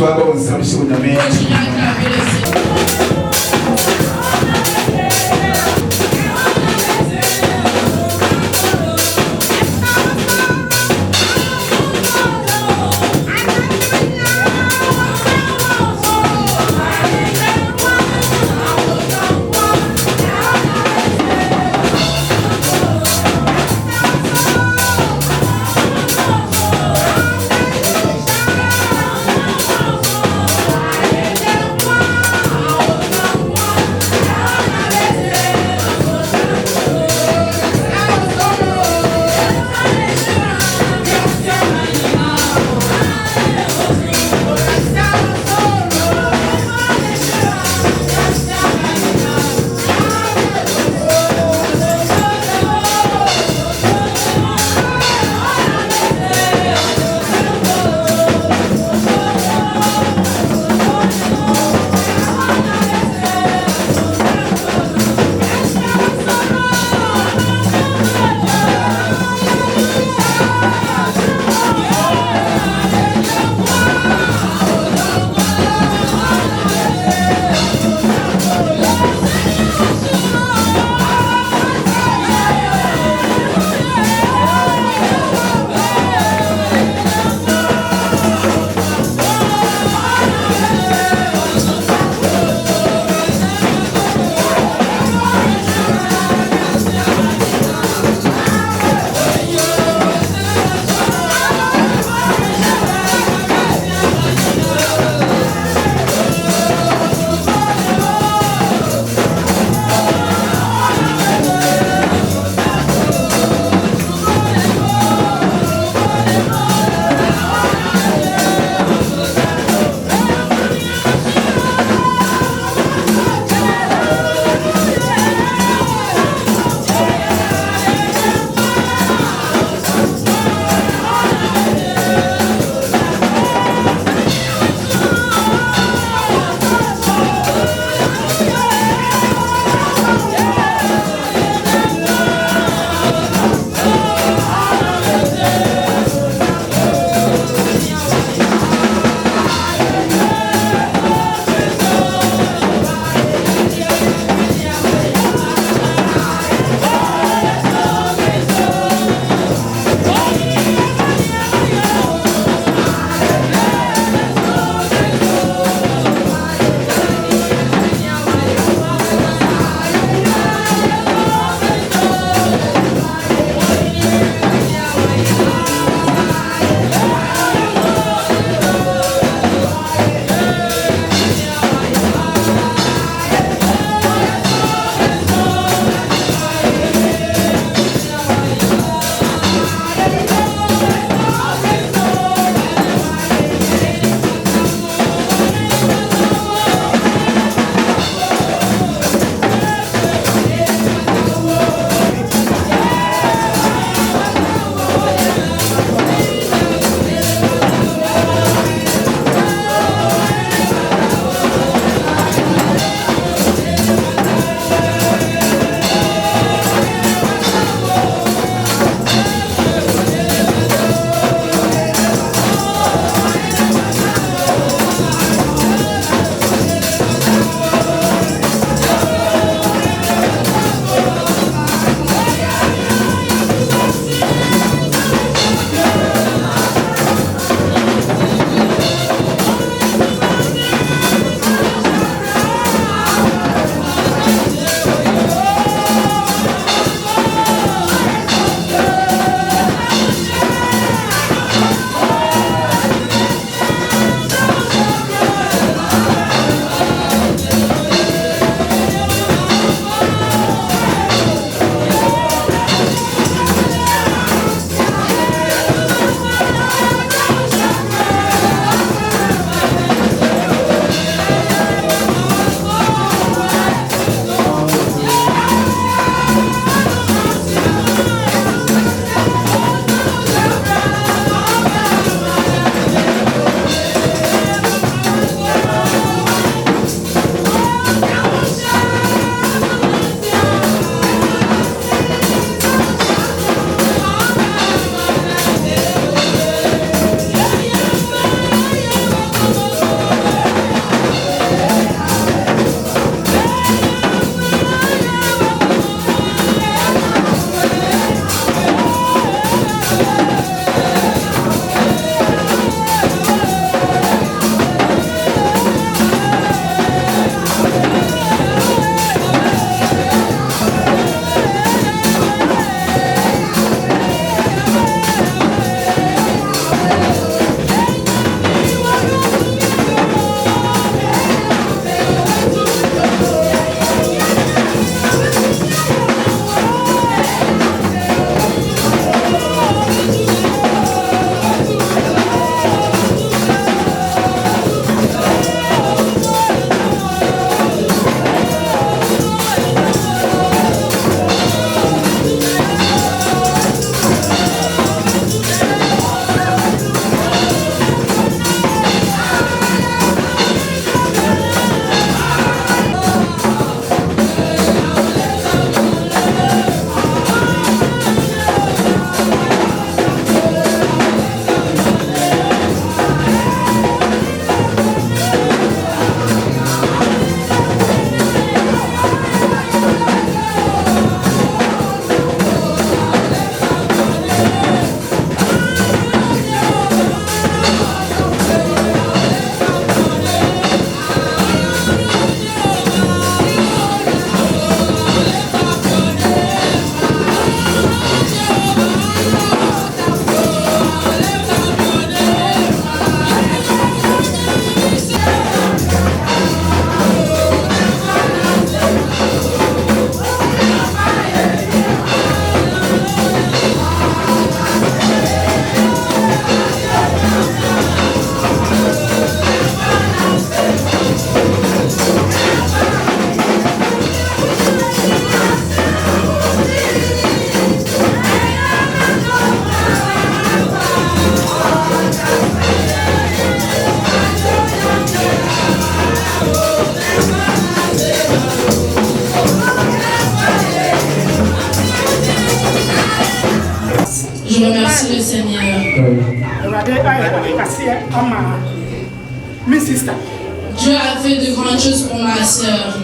Dieu a fait de grandes choses pour ma soeur.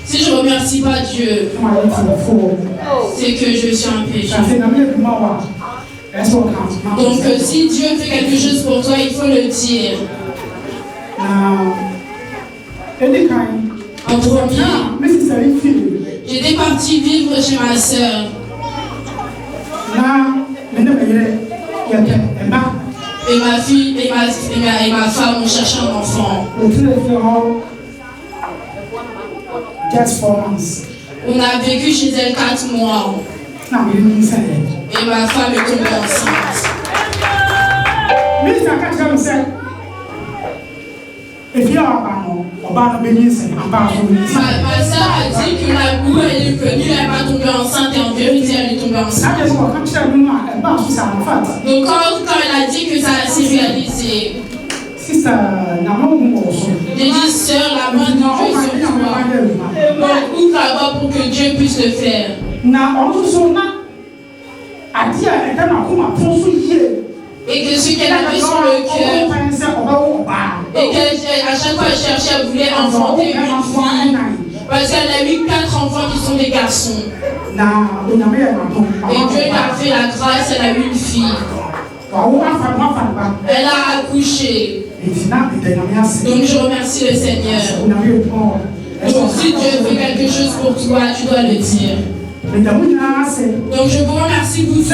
Si je ne remercie pas Dieu, c'est que je suis un péché. Donc si Dieu fait quelque chose pour toi, il faut le dire. En premier, j'étais partie vivre chez ma soeur. Et ma fille et ma femme ont cherché un enfant. On a vécu chez elle 4 mois. Et ma femme est tombée enceinte. Ma soeur a dit que la boue elle est venue, elle va tomber enceinte et en vérité elle est tombée enceinte. Donc quand elle a dit que ça s'est réalisé, j'ai dit sœur, la main de Dieu est sur toi. Donc ouvre là-bas pour que Dieu puisse le faire. Et que ce qu'elle avait sur le cœur, et qu'à chaque fois elle cherchait, elle voulait enfanter une fille. Parce qu'elle a eu 4 enfants qui sont des garçons. Et Dieu lui a fait la grâce, elle a eu une fille. Elle a accouché. Donc je remercie le Seigneur. Donc si Dieu fait quelque chose pour toi, tu dois le dire. Donc je vous remercie vous tous.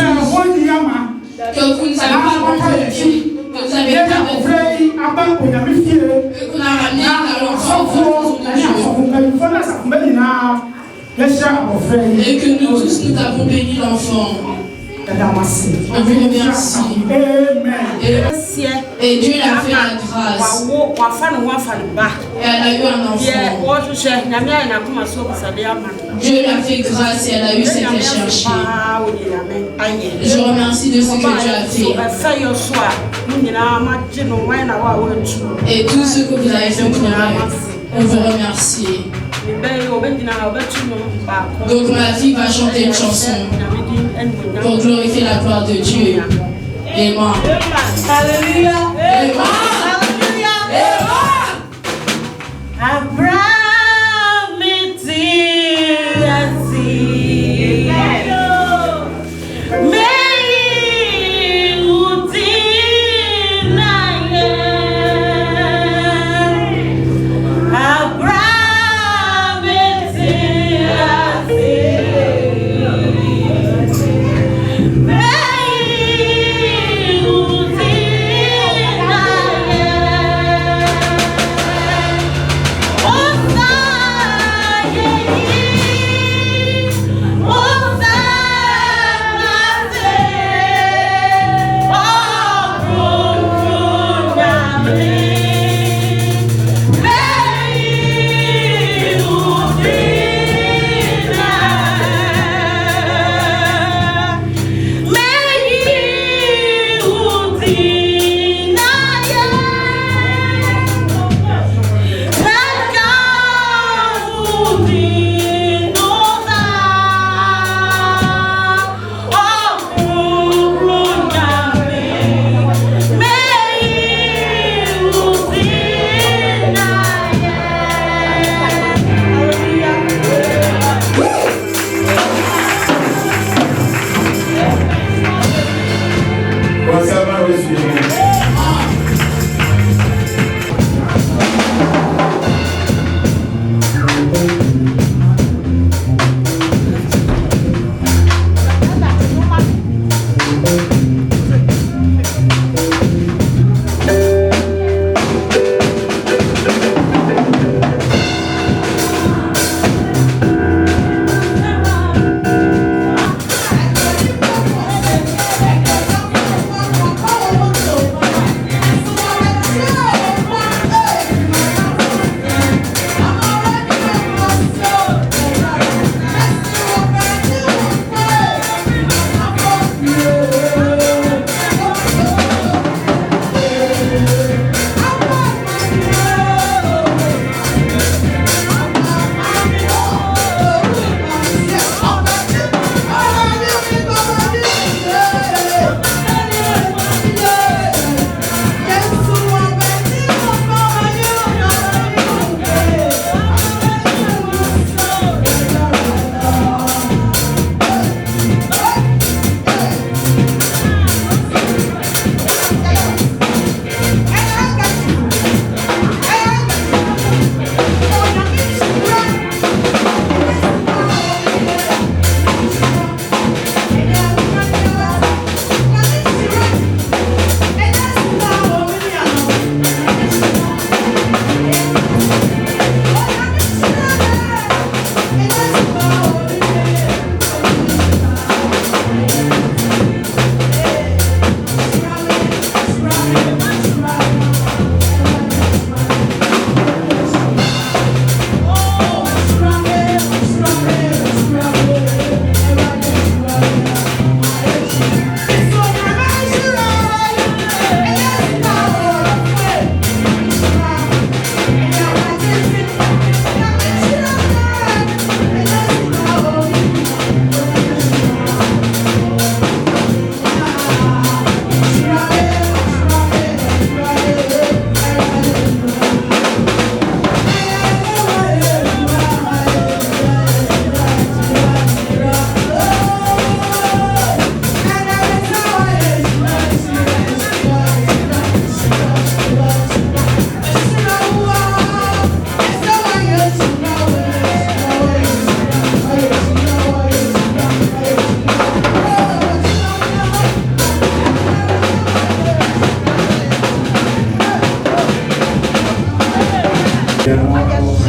Que vous ne savez pas compris, que vous avez perdu, qu'on a ramené à l'enfant de Dieu. Et que nous tous, nous avons béni l'enfant. On vous remercie. Et Dieu l'a fait la grâce. Et elle a eu un enfant. Dieu l'a fait grâce et elle a eu ce qu'elle cherchait. Je remercie de ce que Dieu a fait. Et tout ce que vous avez fait pour elle, on vous remercie. Donc ma fille va chanter une chanson pour glorifier la gloire de Dieu. Amen. Alléluia. Amen. Alléluia. Abraham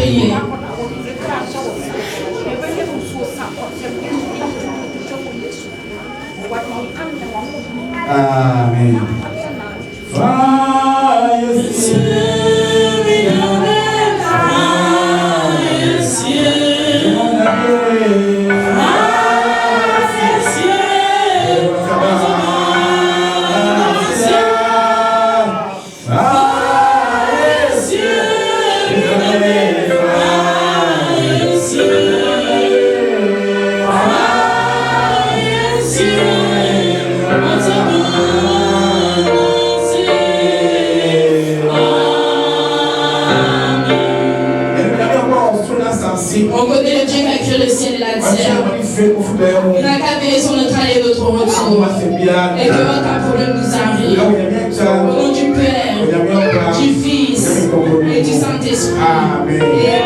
prier. Amen. On connaît le Dieu qui a créé le ciel et la terre. Il n'a qu'à veiller sur notre aller et notre retour. Et que aucun problème nous arrive. Au nom du Père, du Fils et du Saint-Esprit. Amen.